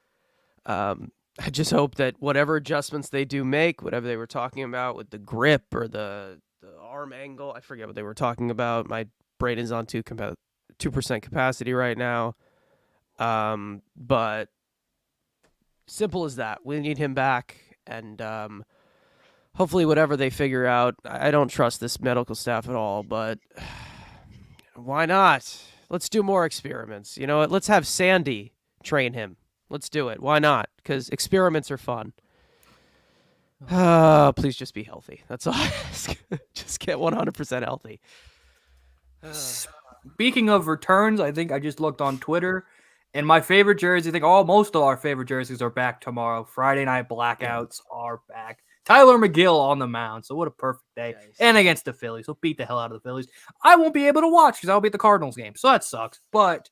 I just hope that whatever adjustments they do make, whatever they were talking about with the grip or the arm angle, I forget what they were talking about. My brain is on 2% capacity right now. But simple as that. We need him back, and hopefully whatever they figure out, I don't trust this medical staff at all, but why not? Let's do more experiments. You know what? Let's have Sandy train him. Let's do it. Why not? Because experiments are fun. Please just be healthy. That's all I ask. Just get 100% healthy. Speaking of returns, I think I just looked on Twitter, and my favorite jersey, I think most of our favorite jerseys are back tomorrow. Friday night blackouts are back. Tyler McGill on the mound, so what a perfect day. Nice. And against the Phillies. He'll beat the hell out of the Phillies. I won't be able to watch because I'll be at the Cardinals game, so that sucks. But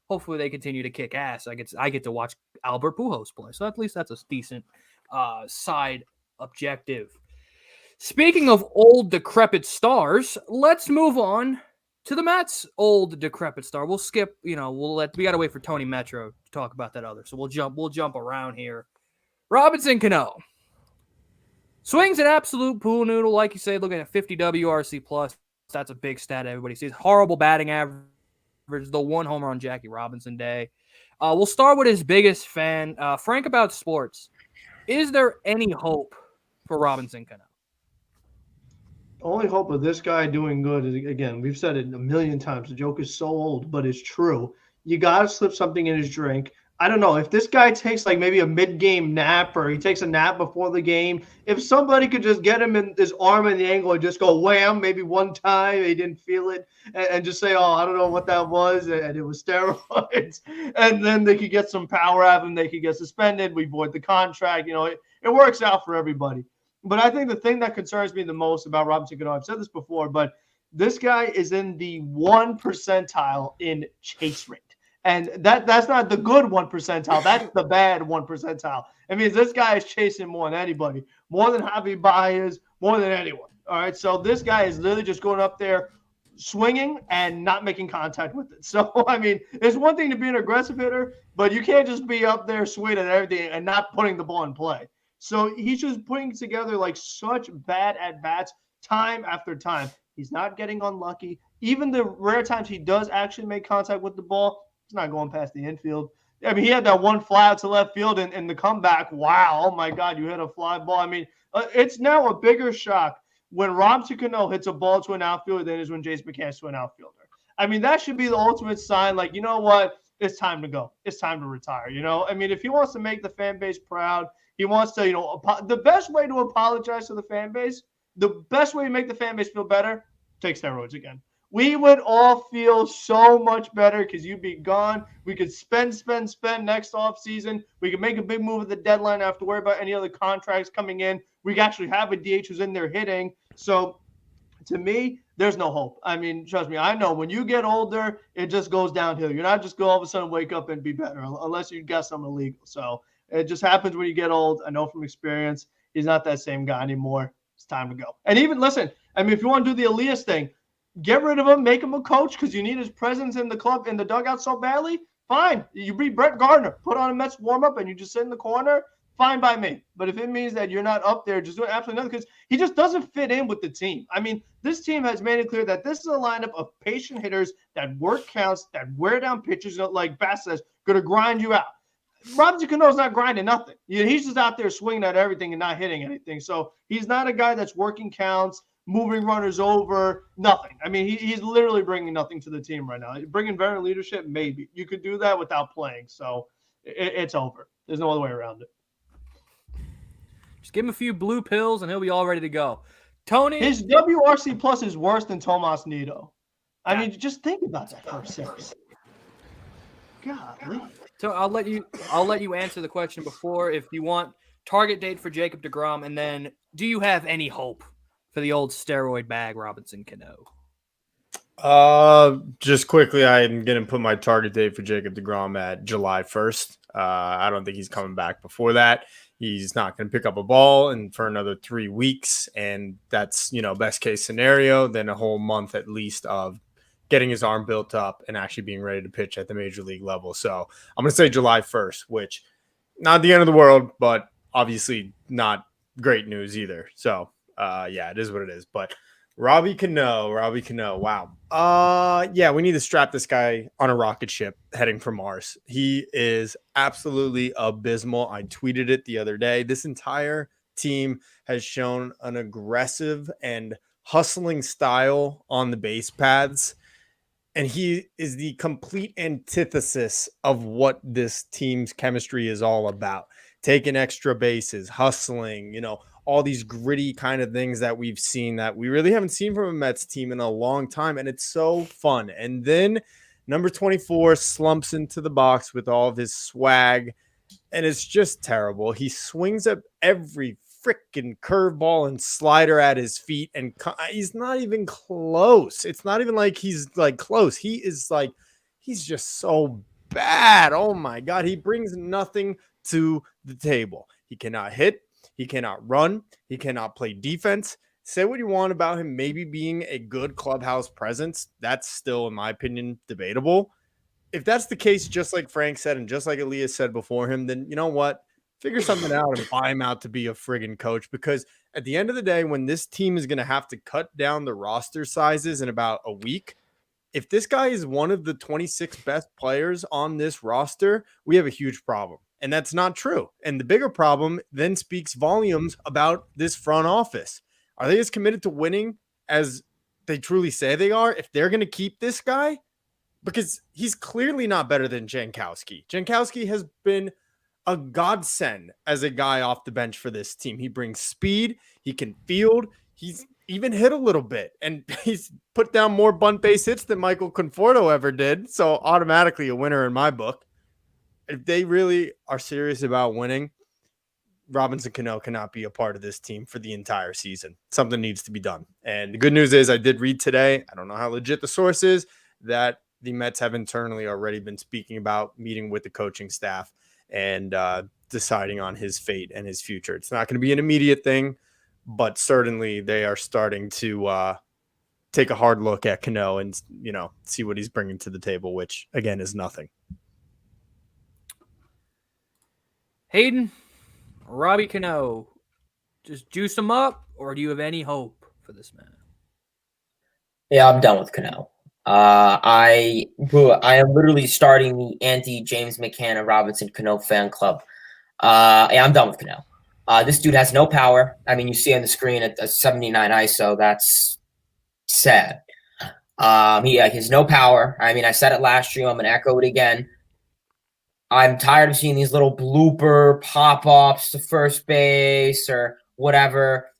hopefully they continue to kick ass. I get to watch Albert Pujols play, so at least that's a decent side objective. Speaking of old decrepit stars, let's move on to the Mets' old decrepit star. We'll skip, we got to wait for TonyMetro to talk about that other. So we'll jump around here. Robinson Cano. Swings an absolute pool noodle, like you say, looking at 50 WRC plus. That's a big stat everybody sees. Horrible batting average. The one homer on Jackie Robinson Day. We'll start with his biggest fan, Frank About Sports. Is there any hope for Robinson Cano? The only hope of this guy doing good is, again, we've said it a million times. The joke is so old, but it's true. You got to slip something in his drink. I don't know if this guy takes like maybe a mid-game nap or he takes a nap before the game. If somebody could just get him in his arm in the angle and just go wham, maybe one time he didn't feel it, and just say, "Oh, I don't know what that was," and it was steroids, and then they could get some power out of him. They could get suspended. We void the contract. It works out for everybody. But I think the thing that concerns me the most about Robinson Cano, I've said this before, but this guy is in the 1 percentile in chase rate. And that's not the good 1 percentile. That's the bad 1 percentile. It means this guy is chasing more than anybody, more than Javi Baez, more than anyone. All right. So this guy is literally just going up there, swinging and not making contact with it. So, I mean, it's one thing to be an aggressive hitter, but you can't just be up there swinging at everything and not putting the ball in play. So he's just putting together like such bad at-bats time after time. He's not getting unlucky. Even the rare times he does actually make contact with the ball, it's not going past the infield. I mean, he had that one fly out to left field in the comeback. Wow. Oh, my God, you hit a fly ball. I mean, it's now a bigger shock when Robinson Cano hits a ball to an outfielder than it is when Jace McCann's to an outfielder. I mean, that should be the ultimate sign. Like, you know what? It's time to go. It's time to retire. I mean, if he wants to make the fan base proud, he wants to, the best way to apologize to the fan base, the best way to make the fan base feel better, take steroids again. We would all feel so much better because you'd be gone. We could spend next offseason. We could make a big move at the deadline. Not have to worry about any other contracts coming in. We could actually have a DH who's in there hitting. So, to me, there's no hope. I mean, trust me, I know when you get older, it just goes downhill. You're not just going to all of a sudden wake up and be better unless you got something illegal. So, it just happens when you get old. I know from experience, he's not that same guy anymore. It's time to go. And even, listen, I mean, if you want to do the Elias thing, get rid of him, make him a coach because you need his presence in the club, in the dugout so badly. Fine. You beat Brett Gardner, put on a Mets warm-up, and you just sit in the corner. Fine by me. But if it means that you're not up there, just doing absolutely nothing because he just doesn't fit in with the team. I mean, this team has made it clear that this is a lineup of patient hitters that work counts, that wear down pitches, like Bass says, going to grind you out. Robinson Cano's not grinding nothing. He's just out there swinging at everything and not hitting anything. So he's not a guy that's working counts, moving runners over, nothing. I mean, he's literally bringing nothing to the team right now. Bringing veteran leadership, maybe. You could do that without playing. So it's over. There's no other way around it. Just give him a few blue pills and he'll be all ready to go. Tony? His WRC plus is worse than Tomas Nido. I mean, just think about that for a second. Golly. So I'll let you answer the question before if you want target date for Jacob Degrom, and then do you have any hope for the old steroid bag Robinson Cano? Just quickly, I'm going to put my target date for Jacob Degrom at July 1st. I don't think he's coming back before that. He's not going to pick up a ball for another 3 weeks, and that's, best case scenario, then a whole month at least of getting his arm built up and actually being ready to pitch at the major league level. So I'm going to say July 1st, which not the end of the world, but obviously not great news either. So, it is what it is. But Robbie Cano, wow. Yeah, we need to strap this guy on a rocket ship heading for Mars. He is absolutely abysmal. I tweeted it the other day. This entire team has shown an aggressive and hustling style on the base paths. And he is the complete antithesis of what this team's chemistry is all about. Taking extra bases, hustling, all these gritty kind of things that we've seen that we really haven't seen from a Mets team in a long time. And it's so fun. And then number 24 slumps into the box with all of his swag. And it's just terrible. He swings up every freaking curveball and slider at his feet, and he's not even close. It's not even like he's like close. He's just so bad. Oh my God. He brings nothing to the table. He cannot hit. He cannot run. He cannot play defense. Say what you want about him maybe being a good clubhouse presence. That's still, in my opinion, debatable. If that's the case, just like Frank said, and just like Elias said before him, then you know what? figure something out and buy him out to be a friggin' coach, because at the end of the day, when this team is going to have to cut down the roster sizes in about a week, if this guy is one of the 26 best players on this roster, we have a huge problem. And that's not true. And the bigger problem then speaks volumes about this front office. Are they as committed to winning as they truly say they are if they're going to keep this guy? Because he's clearly not better than Jankowski. Jankowski has been a godsend as a guy off the bench for this team. He brings speed. He can field. He's even hit a little bit, and he's put down more bunt base hits than Michael Conforto ever did. So automatically a winner in my book. If they really are serious about winning, Robinson Cano cannot be a part of this team for the entire season. Something needs to be done. And the good news is I did read today, I don't know how legit the source is, that the Mets have internally already been speaking about meeting with the coaching staff and deciding on his fate and his future. It's not going to be an immediate thing, but certainly they are starting to take a hard look at Cano and, see what he's bringing to the table, which again is nothing. Hayden, Robbie Cano, just juice him up, or do you have any hope for this man? Yeah, I'm done with Canal. I am literally starting the anti-James McCann and Robinson Cano fan club. Yeah, I'm done with Canal. This dude has no power. I mean, you see on the screen at a 79 ISO. That's sad. He has no power. I mean, I said it last year. I'm going to echo it again. I'm tired of seeing these little blooper pop-ups to first base or whatever.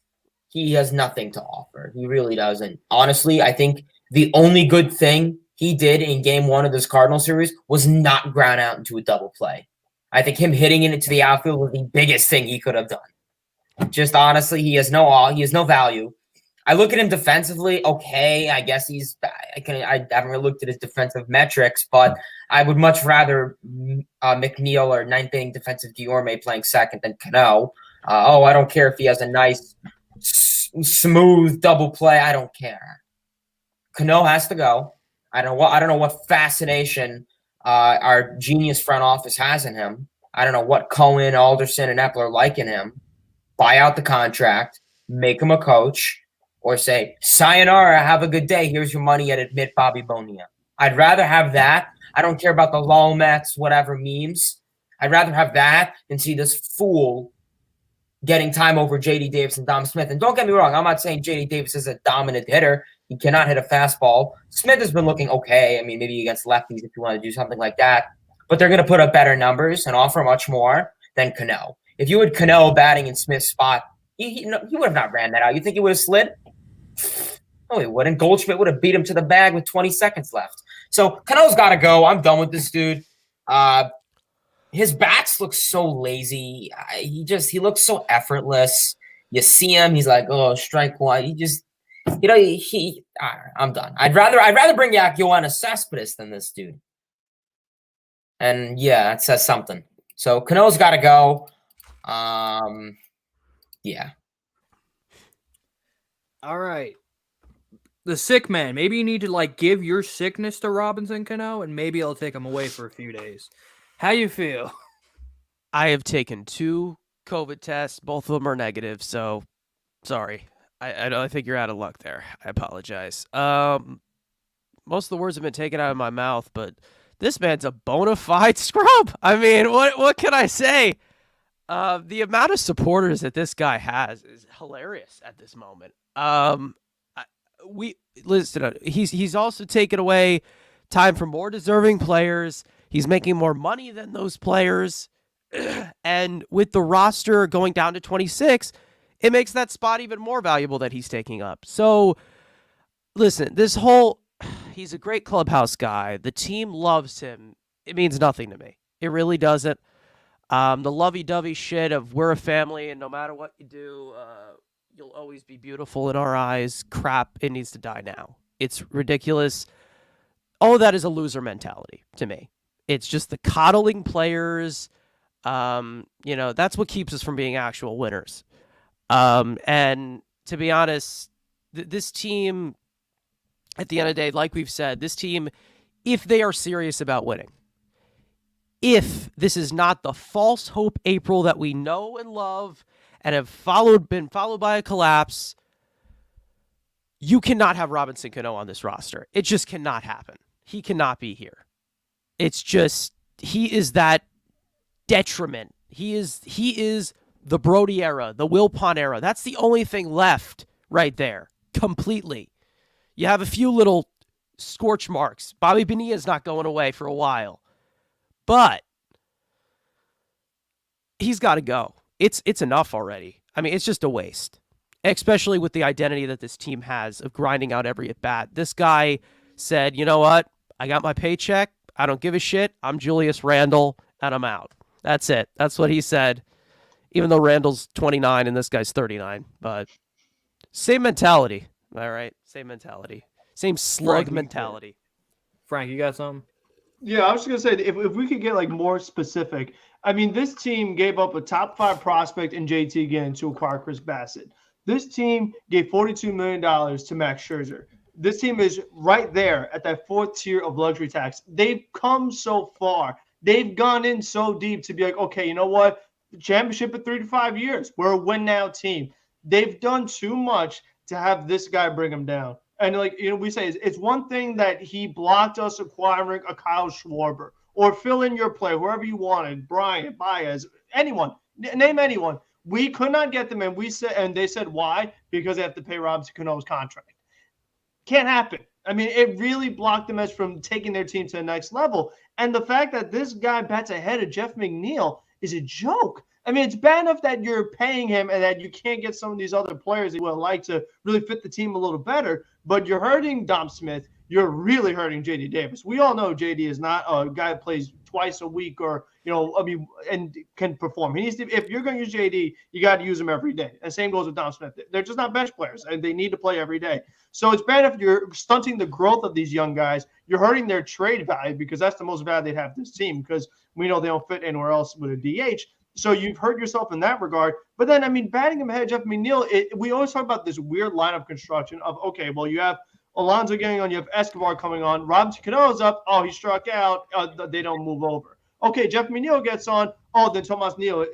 He has nothing to offer. He really doesn't. Honestly, I think the only good thing he did in game one of this Cardinal series was not ground out into a double play. I think him hitting it into the outfield was the biggest thing he could have done. Just honestly, he has no value. I look at him defensively. Okay, I guess I haven't really looked at his defensive metrics, but I would much rather Mcneil or ninth inning defensive Diorme playing second than Cano. I don't care if he has a nice, smooth double play. I don't care. Cano has to go. I don't know what fascination our genius front office has in him. I don't know what Cohen, Alderson, and Epler like in him. Buy out the contract, make him a coach, or say, sayonara, have a good day. Here's your money and admit Bobby Bonilla. I'd rather have that. I don't care about the lol Mets, whatever memes. I'd rather have that than see this fool getting time over J.D. Davis and Dom Smith. And don't get me wrong, I'm not saying J.D. Davis is a dominant hitter. He cannot hit a fastball. Smith has been looking okay. I mean, maybe against lefties if you want to do something like that. But they're going to put up better numbers and offer much more than Cano. If you had Cano batting in Smith's spot, he would have not ran that out. You think he would have slid? No, he wouldn't. Goldschmidt would have beat him to the bag with 20 seconds left. So Cano's got to go. I'm done with this dude. His bats look so lazy. He looks so effortless. You see him, he's like, oh, strike one. I'm done. I'd rather bring back Yoenis Cespedes than this dude. And yeah, it says something. So Cano's got to go. Yeah. All right. The sick man. Maybe you need to give your sickness to Robinson Cano, and maybe I'll take him away for a few days. How you feel? I have taken 2 COVID tests. Both of them are negative, so sorry. I think you're out of luck there. I apologize. Most of the words have been taken out of my mouth, but this man's a bona fide scrub. I mean, what can I say? The amount of supporters that this guy has is hilarious at this moment. He's also taken away time for more deserving players. He's making more money than those players. And with the roster going down to 26, it makes that spot even more valuable that he's taking up. So, listen, he's a great clubhouse guy. The team loves him. It means nothing to me. It really doesn't. The lovey-dovey shit of we're a family and no matter what you do, you'll always be beautiful in our eyes. Crap, it needs to die now. It's ridiculous. All of that is a loser mentality to me. It's just the coddling players. That's what keeps us from being actual winners. And to be honest, this team, at the end of the day, like we've said, this team, if they are serious about winning, if this is not the false hope April that we know and love and have been followed by a collapse, you cannot have Robinson Cano on this roster. It just cannot happen. He cannot be here. It's just, he is that detriment. He is the Brody era, the Wilpon era. That's the only thing left right there, completely. You have a few little scorch marks. Bobby Bonilla is not going away for a while, but he's got to go. It's enough already. I mean, it's just a waste, especially with the identity that this team has of grinding out every at bat. This guy said, you know what? I got my paycheck. I don't give a shit. I'm Julius Randle, and I'm out. That's it. That's what he said, even though Randall's 29 and this guy's 39. But same mentality. All right? Same mentality. Same slug mentality. Frank, you got something? Yeah, I was just going to say, if we could get like more specific, I mean, this team gave up a top 5 prospect in JT Ginn to acquire Chris Bassett. This team gave $42 million to Max Scherzer. This team is right there at that 4th tier of luxury tax. They've come so far. They've gone in so deep to be like, okay, you know what? Championship in 3 to 5 years. We're a win-now team. They've done too much to have this guy bring them down. And like, you know, we say it's one thing that he blocked us acquiring a Kyle Schwarber or fill in your play, whoever you wanted, Bryant, Baez, anyone, name anyone. We could not get them, and they said why? Because they have to pay Robinson Cano's contract. Can't happen. I mean, it really blocked them from taking their team to the next level. And the fact that this guy bats ahead of Jeff McNeil is a joke. I mean, it's bad enough that you're paying him and that you can't get some of these other players that you would like to really fit the team a little better, but you're hurting Dom Smith. You're really hurting J.D. Davis. We all know J.D. is not a guy that plays twice a week or, you know, I mean, and can perform. He needs to, if you're going to use J.D., you got to use him every day. And same goes with Dom Smith. They're just not bench players, and they need to play every day. So it's bad if you're stunting the growth of these young guys. You're hurting their trade value because that's the most value they'd have this team because we know they don't fit anywhere else with a DH. So you've hurt yourself in that regard. But then, I mean, batting him ahead, Jeff McNeil, we always talk about this weird lineup construction of, okay, well, you have Alonso getting on, you have Escobar coming on, Robinson Cano's up, oh, he struck out, they don't move over. Okay, Jeff McNeil gets on, oh, then Tomas Neal,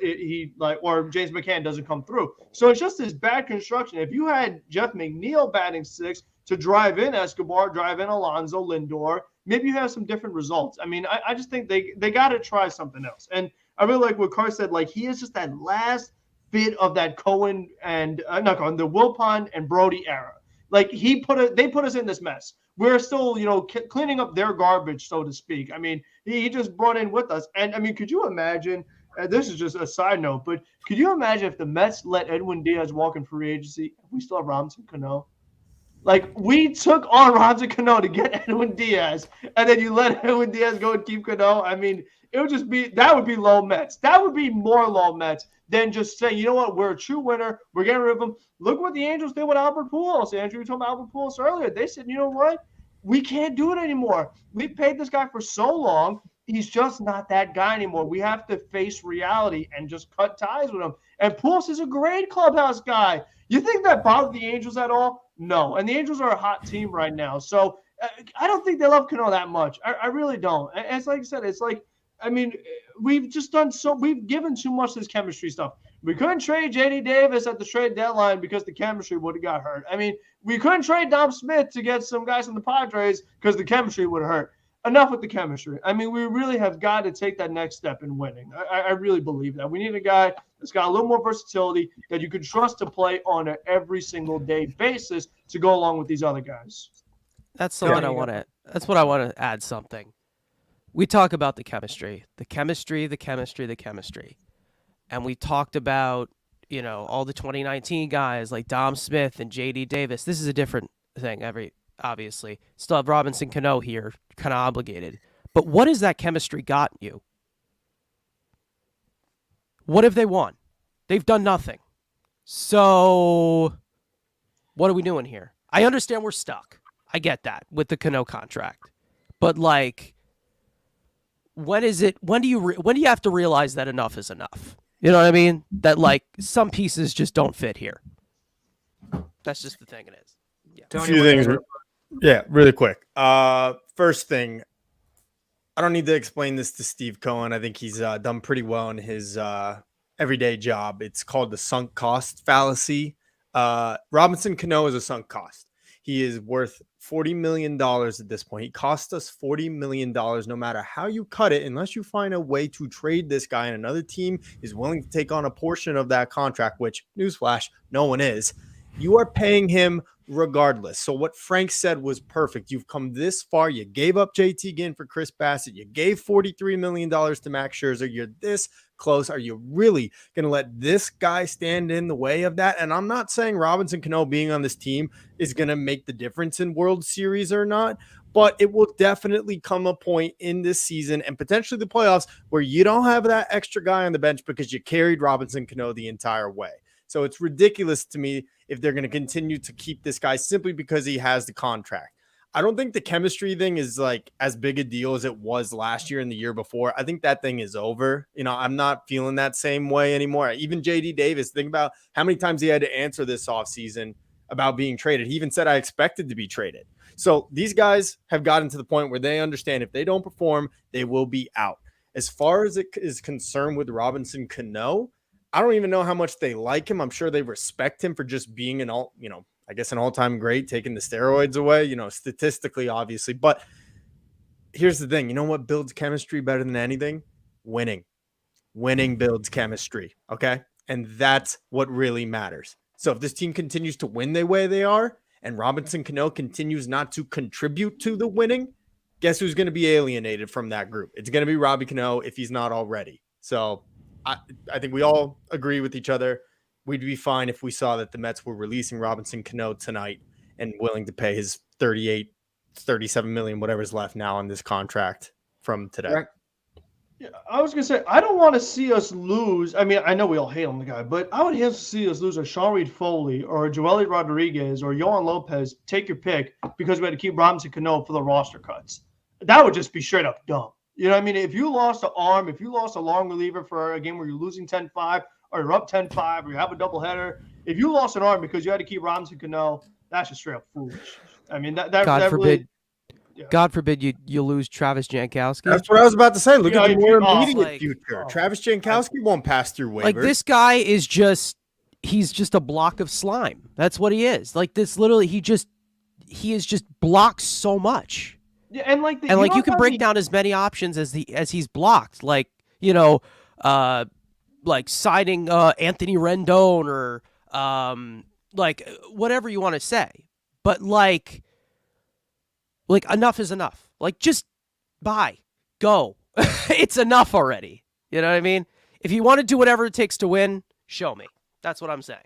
or James McCann doesn't come through. So it's just this bad construction. If you had Jeff McNeil batting 6th to drive in Escobar, drive in Alonso, Lindor, maybe you have some different results. I mean, I just think they got to try something else. And I really like what Carr said. Like, he is just that last bit of that Cohen and the Wilpon and Brody era. Like, they put us in this mess. We're still, you know, cleaning up their garbage, so to speak. I mean, he just brought in with us. And I mean, could you imagine? This is just a side note, but could you imagine if the Mets let Edwin Diaz walk in free agency? If we still have Robinson Cano. Like, we took on Robinson Cano to get Edwin Diaz, and then you let Edwin Diaz go and keep Cano. I mean, it would just be – that would be low Mets. That would be more low Mets than just saying, you know what, we're a true winner. We're getting rid of him. Look what the Angels did with Albert Pujols. Andrew, you talking about Albert Pujols earlier. They said, you know what, we can't do it anymore. We paid this guy for so long. He's just not that guy anymore. We have to face reality and just cut ties with him. And Pujols is a great clubhouse guy. You think that bothered the Angels at all? No. And the Angels are a hot team right now. So I don't think they love Cano that much. I really don't. And it's like I said, it's like, I mean, we've given too much to this chemistry stuff. We couldn't trade J.D. Davis at the trade deadline because the chemistry would have got hurt. I mean, we couldn't trade Dom Smith to get some guys from the Padres because the chemistry would have hurt. Enough with the chemistry. I mean, we really have got to take that next step in winning. I really believe that. We need a guy that's got a little more versatility that you can trust to play on an every single day basis to go along with these other guys. That's something I want to. That's what I want to add. Something. We talk about the chemistry, and we talked about, you know, all the 2019 guys like Dom Smith and J.D. Davis. This is a different thing. Obviously, still have Robinson Cano here, kind of obligated. But what has that chemistry gotten you? What have they won? They've done nothing. So, what are we doing here? I understand we're stuck. I get that with the Cano contract, but like, when do you have to realize that enough is enough? You know what I mean? That like some pieces just don't fit here. That's just the thing it is. Yeah. A few things. Yeah, really quick. First thing, I don't need to explain this to Steve Cohen. I think he's done pretty well in his everyday job. It's called the sunk cost fallacy. Robinson Cano is a sunk cost. He is worth $40 million at this point. He cost us $40 million no matter how you cut it, unless you find a way to trade this guy and another team is willing to take on a portion of that contract, which, newsflash, no one is. You are paying him regardless. So what Frank said was perfect. You've come this far. You gave up JT Ginn for Chris Bassett. You gave $43 million to Max Scherzer. You're this close. Are you really going to let this guy stand in the way of that? And I'm not saying Robinson Cano being on this team is going to make the difference in World Series or not, but it will definitely come a point in this season and potentially the playoffs where you don't have that extra guy on the bench because you carried Robinson Cano the entire way. So it's ridiculous to me if they're going to continue to keep this guy simply because he has the contract. I don't think the chemistry thing is like as big a deal as it was last year and the year before. I think that thing is over. You know, I'm not feeling that same way anymore. Even JD Davis, think about how many times he had to answer this offseason about being traded. He even said, I expected to be traded. So these guys have gotten to the point where they understand if they don't perform, they will be out. As far as it is concerned with Robinson Cano, I don't even know how much they like him. I'm sure they respect him for just being an all-time great, taking the steroids away, statistically, obviously. But here's the thing. You know what builds chemistry better than anything? Winning. Winning builds chemistry, okay? And that's what really matters. So if this team continues to win the way they are and Robinson Cano continues not to contribute to the winning, guess who's going to be alienated from that group? It's going to be Robbie Cano if he's not already. So I think we all agree with each other. We'd be fine if we saw that the Mets were releasing Robinson Cano tonight and willing to pay his 37 million, whatever's left now on this contract from today. Right. Yeah, I was going to say, I don't want to see us lose. I mean, I know we all hate on the guy, but I would hate to see us lose a Sean Reed Foley or a Joely Rodriguez or Yohan Lopez, take your pick, because we had to keep Robinson Cano for the roster cuts. That would just be straight up dumb. You know what I mean? If you lost an arm, if you lost a long reliever for a game where you're losing 10-5 or you're up 10-5 or you have a doubleheader, if you lost an arm because you had to keep Robinson Cano, that's just straight up foolish. I mean, that God forbid. Yeah. God forbid you lose Travis Jankowski. That's what I was about to say. Look at the more immediate future. Travis Jankowski won't pass through waivers. Like, this guy is he's just a block of slime. That's what he is. Like, this literally, he is just blocked so much. Yeah, and you can break down as many options as he's blocked. Like, like signing Anthony Rendon or like whatever you want to say. But like enough is enough. Like, just buy. Go. It's enough already. You know what I mean? If you want to do whatever it takes to win, show me. That's what I'm saying.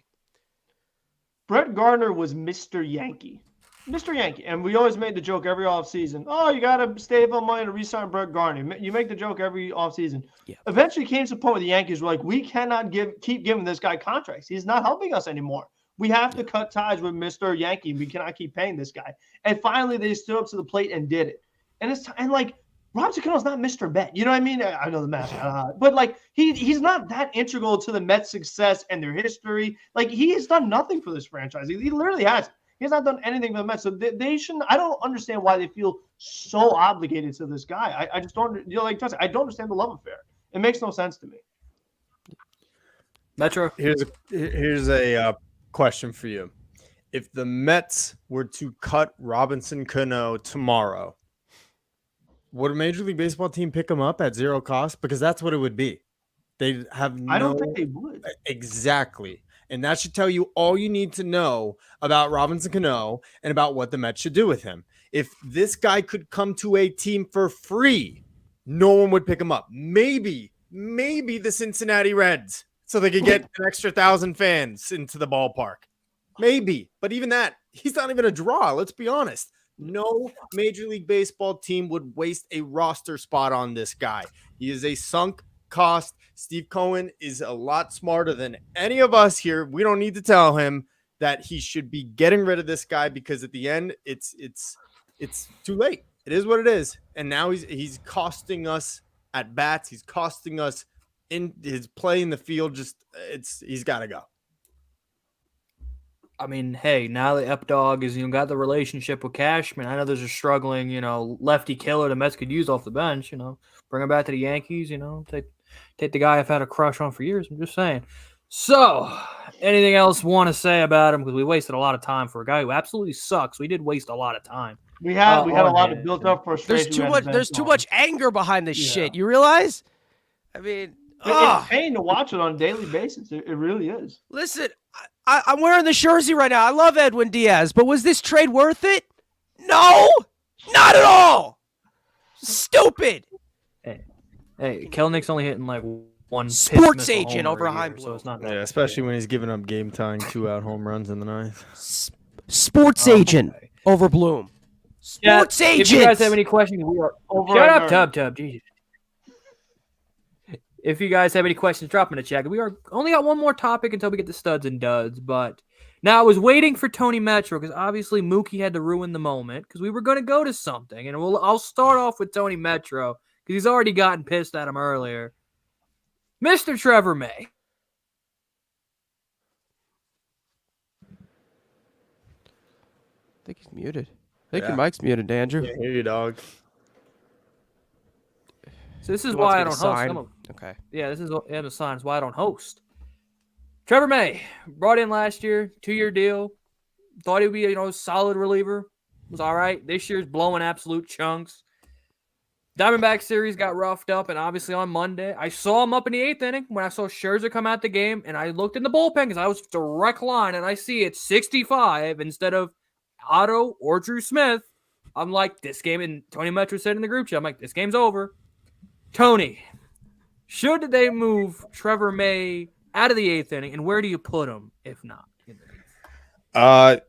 Brett Gardner was Mr. Yankee. Mr. Yankee. And we always made the joke every offseason. Oh, you got to save up money to re-sign Brett Gardner. You make the joke every offseason. Yeah. Eventually came to the point where the Yankees were like, we cannot keep giving this guy contracts. He's not helping us anymore. We have to cut ties with Mr. Yankee. We cannot keep paying this guy. And finally, they stood up to the plate and did it. And it's and like, Robinson Cano's not Mr. Bet. You know what I mean? I know the match, but like he's not that integral to the Mets' success and their history. Like, he has done nothing for this franchise. He literally hasn't. He has not done anything for the Mets. So they shouldn't. I don't understand why they feel so obligated to this guy. I just don't. I don't understand the love affair. It makes no sense to me. Metro. Here's a question for you. If the Mets were to cut Robinson Cano tomorrow, would a Major League Baseball team pick him up at zero cost? Because that's what it would be. They have I don't think they would. Exactly. And that should tell you all you need to know about Robinson Cano and about what the Mets should do with him. If this guy could come to a team for free, no one would pick him up. Maybe the Cincinnati Reds, so they could get an extra 1,000 fans into the ballpark. Maybe. But even that, he's not even a draw. Let's be honest. No Major League Baseball team would waste a roster spot on this guy. He is a sunk cost. Steve Cohen is a lot smarter than any of us here. We don't need to tell him that he should be getting rid of this guy, because at the end, it's too late. It is what it is. And now he's costing us at bats. He's costing us in his play in the field. He's got to go. I mean, hey, now that Updog is got the relationship with Cashman, I know there's a struggling lefty killer the Mets could use off the bench. Bring him back to the Yankees. Take the guy I've had a crush on for years. I'm just saying. So, anything else want to say about him? Because we wasted a lot of time for a guy who absolutely sucks. We did waste a lot of time. We had a lot of built up frustration. There's too much anger behind this shit. You realize? I mean, it's pain to watch it on a daily basis. It really is. Listen, I'm wearing the jersey right now. I love Edwin Diaz, but was this trade worth it? No, not at all. Stupid. Hey, Kelnick's only hitting like one sports agent over behind blue. So it's not that especially when he's giving up game-tying 2-out home runs in the ninth. Sports agent over Bloom. Sports agent. If you guys have any questions, we are over. Shut up, Tub. Jesus. If you guys have any questions, drop them in the chat. We are only got one more topic until we get to studs and duds. But now I was waiting for TonyMetro because obviously Mookie had to ruin the moment because we were going to go to something. And I'll start off with TonyMetro because he's already gotten pissed at him earlier. Mr. Trevor May. I think he's muted. I think your mic's muted, Andrew. Yeah, hear you, dog. So this is why I don't host. Okay. Yeah, this is the signs why I don't host. Trevor May brought in last year, 2-year deal. Thought he'd be a solid reliever. Was all right. This year's blowing absolute chunks. Diamondback series got roughed up, and obviously on Monday, I saw him up in the 8th inning when I saw Scherzer come out the game, and I looked in the bullpen because I was direct line, and I see it's 65 instead of Otto or Drew Smith. I'm like, this game, and TonyMetro said in the group chat, I'm like, this game's over. Tony, should they move Trevor May out of the 8th inning, and where do you put him if not? I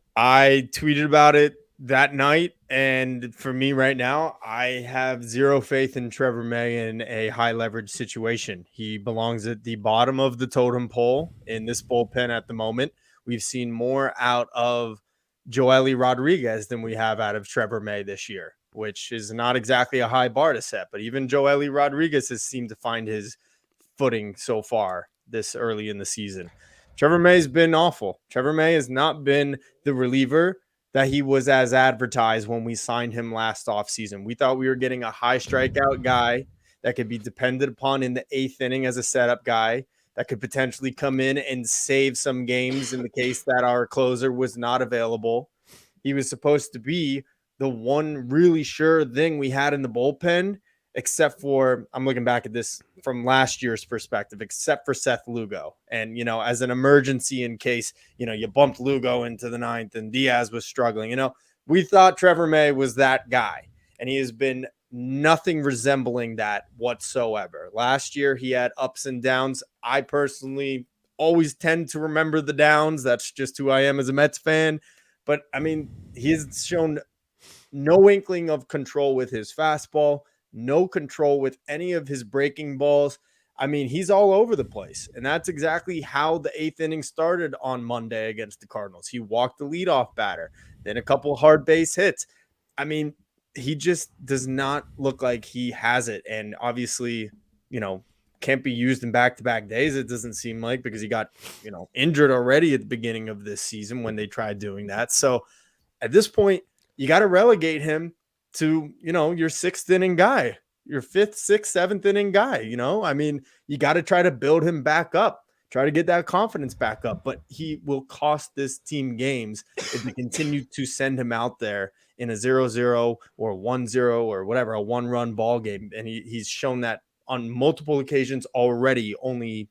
tweeted about it that night, and for me right now, I have zero faith in Trevor May in a high leverage situation. He belongs at the bottom of the totem pole in this bullpen at the moment. We've seen more out of Joely Rodriguez than we have out of Trevor May this year, which is not exactly a high bar to set, but even Joely Rodriguez has seemed to find his footing so far this early in the season. Trevor May's been awful. Trevor May has not been the reliever that he was as advertised when we signed him last offseason. We thought we were getting a high strikeout guy that could be depended upon in the 8th inning as a setup guy that could potentially come in and save some games in the case that our closer was not available. He was supposed to be the one really sure thing we had in the bullpen, except for, I'm looking back at this from last year's perspective, except for Seth Lugo. And, as an emergency in case, you bumped Lugo into the 9th and Diaz was struggling. We thought Trevor May was that guy, and he has been nothing resembling that whatsoever. Last year, he had ups and downs. I personally always tend to remember the downs. That's just who I am as a Mets fan. But, he's shown no inkling of control with his fastball, no control with any of his breaking balls. He's all over the place. And that's exactly how the 8th inning started on Monday against the Cardinals. He walked the leadoff batter, then a couple hard base hits. He just does not look like he has it. And obviously, can't be used in back-to-back days, it doesn't seem like, because he got, injured already at the beginning of this season when they tried doing that. So at this point, you got to relegate him to, your 6th inning guy, your 5th, 6th, 7th inning guy. You got to try to build him back up, try to get that confidence back up, but he will cost this team games if we continue to send him out there in a 0-0 or 1-0 or whatever, a 1-run ball game. And he's shown that on multiple occasions already, only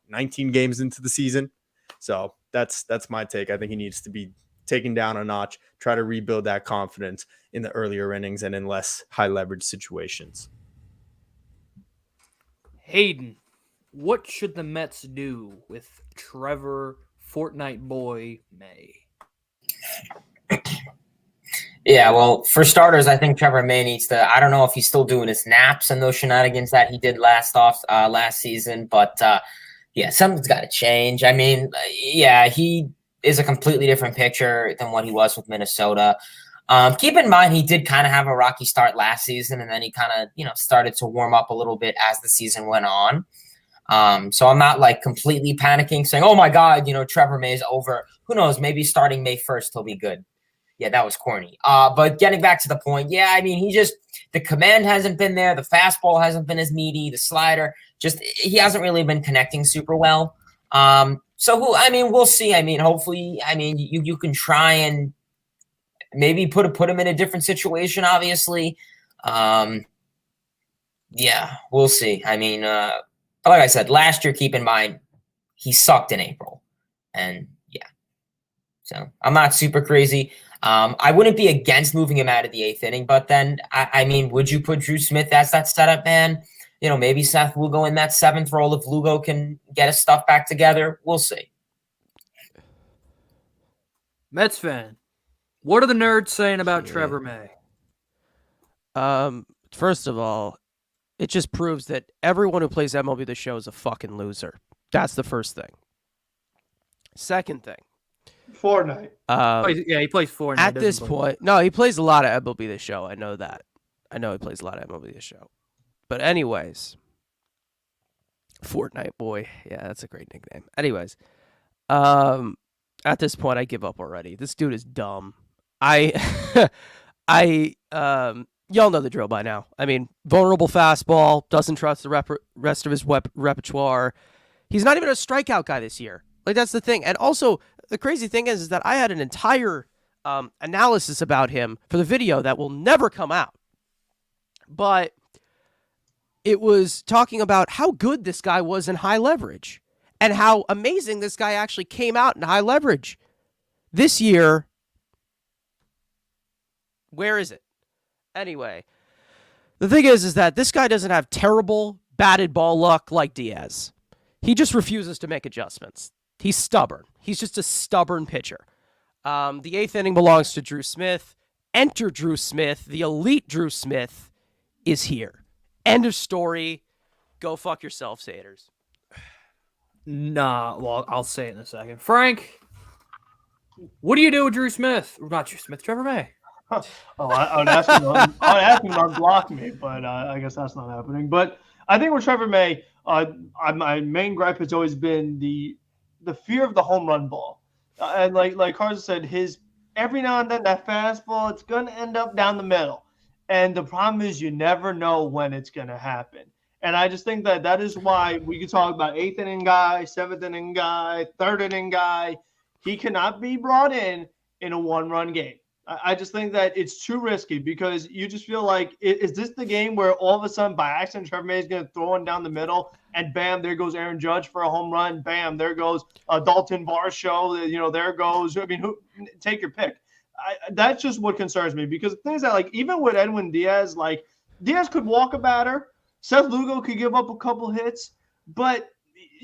19 games into the season. So that's my take. I think he needs to be taken down a notch, try to rebuild that confidence in the earlier innings and in less high leverage situations. Hayden, what should the Mets do with Trevor Fortnite boy May? Yeah, well, for starters, I think Trevor May needs to, I don't know if he's still doing his naps and those shenanigans that he did last season, but something's got to change. He is a completely different picture than what he was with Minnesota. Keep in mind, he did kind of have a rocky start last season, and then he kind of, started to warm up a little bit as the season went on. So I'm not completely panicking saying, oh my God, Trevor May is over. who knows? Maybe starting May 1st, he'll be good. Yeah, that was corny. But getting back to the point, yeah, I mean, the command hasn't been there. The fastball hasn't been as meaty. The slider, he hasn't really been connecting super well. We'll see. I mean, hopefully, I mean, you can try and maybe put him in a different situation, obviously. Yeah, we'll see. I mean, like I said, last year, keep in mind, he sucked in April. And yeah, so I'm not super crazy. I wouldn't be against moving him out of the 8th inning, but then, I mean, would you put Drew Smith as that setup man? You know, maybe Seth Lugo in that 7th role if Lugo can get his stuff back together. We'll see. Mets fan, what are the nerds saying about Trevor May? First of all, it just proves that everyone who plays MLB The Show is a fucking loser. That's the first thing. Second thing. Fortnite. He plays Fortnite. At this point, no, he plays a lot of MLB The Show. I know that. I know he plays a lot of MLB The Show. But anyways, Fortnite boy. Yeah, that's a great nickname. Anyways, at this point, I give up already. This dude is dumb. Y'all know the drill by now. I mean, vulnerable fastball, doesn't trust the rest of his repertoire. He's not even a strikeout guy this year. Like, that's the thing. And also, the crazy thing is that I had an entire analysis about him for the video that will never come out. But it was talking about how good this guy was in high leverage and how amazing this guy actually came out in high leverage. This year, where is it? Anyway, the thing is that this guy doesn't have terrible batted ball luck like Diaz. He just refuses to make adjustments. He's stubborn. He's just a stubborn pitcher. The 8th inning belongs to Drew Smith. Enter Drew Smith. The elite Drew Smith is here. End of story. Go fuck yourselves, haters. Nah, well, I'll say it in a second. Frank, what do you do with Drew Smith? Not Drew Smith, Trevor May. I would ask him to unblock me, but I guess that's not happening. But I think with Trevor May, my main gripe has always been the fear of the home run ball. And like Carson said, his every now and then that fastball, it's going to end up down the middle. And the problem is you never know when it's going to happen. And I just think that is why we can talk about 8th inning guy, 7th inning guy, 3rd inning guy. He cannot be brought in a 1-run game. I just think that it's too risky because you just feel like, is this the game where all of a sudden by accident Trevor May is going to throw one down the middle and bam, there goes Aaron Judge for a home run. Bam, there goes Dalton Varsho. You know, there goes, I mean, take your pick. That's just what concerns me because the thing is that, like, even with Edwin Diaz, like, Diaz could walk a batter. Seth Lugo could give up a couple hits, but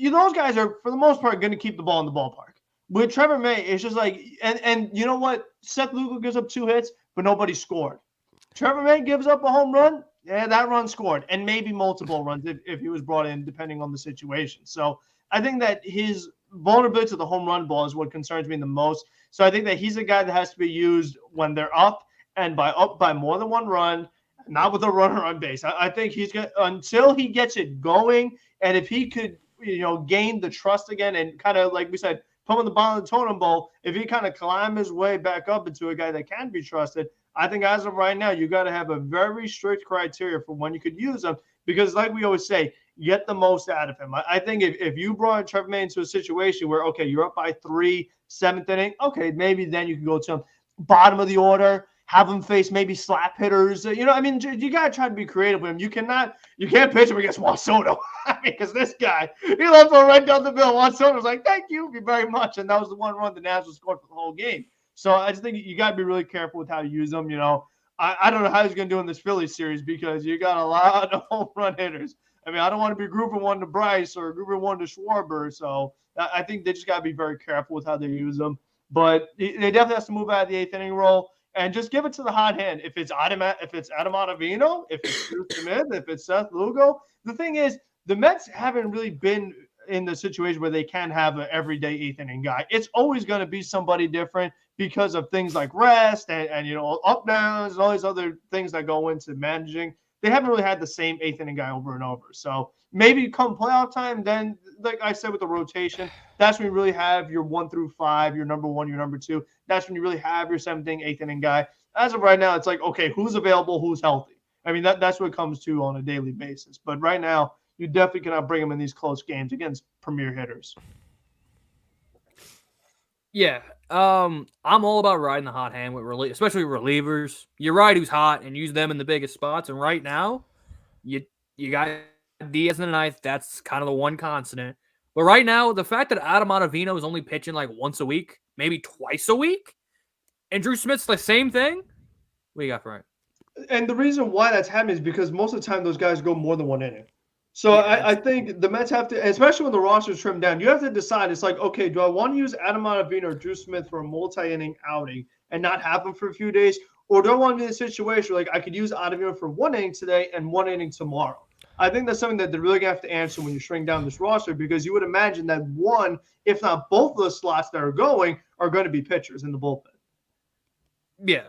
those guys are, for the most part, going to keep the ball in the ballpark. With Trevor May, it's just like, and you know what? Seth Lugo gives up 2 hits, but nobody scored. Trevor May gives up a home run, yeah, that run scored, and maybe multiple runs if he was brought in, depending on the situation. So I think that his vulnerability to the home run ball is what concerns me the most. So I think that he's a guy that has to be used when they're up by more than 1 run, not with a runner on base. I think he's going to, until he gets it going, and if he could, gain the trust again and kind of, like we said, put him on the bottom of the totem pole, if he kind of climb his way back up into a guy that can be trusted, I think as of right now, you got to have a very strict criteria for when you could use him because, like we always say, get the most out of him. I think if you brought Trevor May into a situation where, okay, you're up by 3, 7th inning, okay, maybe then you can go to him. Bottom of the order, have him face maybe slap hitters. You got to try to be creative with him. You can't pitch him against Juan Soto. I mean, because this guy, he left one right down the middle. Juan Soto was like, thank you very much. And that was the 1 run the Nationals scored for the whole game. So I just think you got to be really careful with how you use them. I don't know how he's going to do in this Phillies series because you got a lot of home run hitters. I mean, I don't want to be grouping one to Bryce or grouping one to Schwarber. So I think they just got to be very careful with how they use them. But they definitely have to move out of the 8th inning role and just give it to the hot hand. If it's Adam Ottavino, if it's Drew Smith, if it's Seth Lugo. The thing is, the Mets haven't really been in the situation where they can have an everyday 8th inning guy. It's always going to be somebody different because of things like rest and up downs and all these other things that go into managing. They haven't really had the same 8th inning guy over and over. So Maybe come playoff time, then like I said with the rotation, that's when you really have your 1 through 5, your number 1, your number 2. That's when you really have your 7th inning, 8th inning guy. As of right now, it's like, okay, who's available, who's healthy? I mean, that's what it comes to on a daily basis. But right now, you definitely cannot bring him in these close games against premier hitters. Yeah. I'm all about riding the hot hand with especially relievers. You're right, who's hot, and use them in the biggest spots. And right now, you got Diaz in the ninth. That's kind of the one constant. But right now, the fact that Adam Ottavino is only pitching like once a week, maybe twice a week, and Drew Smith's the same thing. What do you got for it? And the reason why that's happening is because most of the time those guys go more than 1 inning. So Yeah, I think the Mets have to, especially when the roster's trimmed down, you have to decide. It's like, okay, do I want to use Adam Ottavino or Drew Smith for a multi-inning outing and not have them for a few days? Or do I want to be in a situation where, like, I could use Ottavino for 1 inning today and 1 inning tomorrow? I think that's something that they're really going to have to answer when you shrink down this roster, because you would imagine that one, if not both of the slots that are going to be pitchers in the bullpen. Yeah.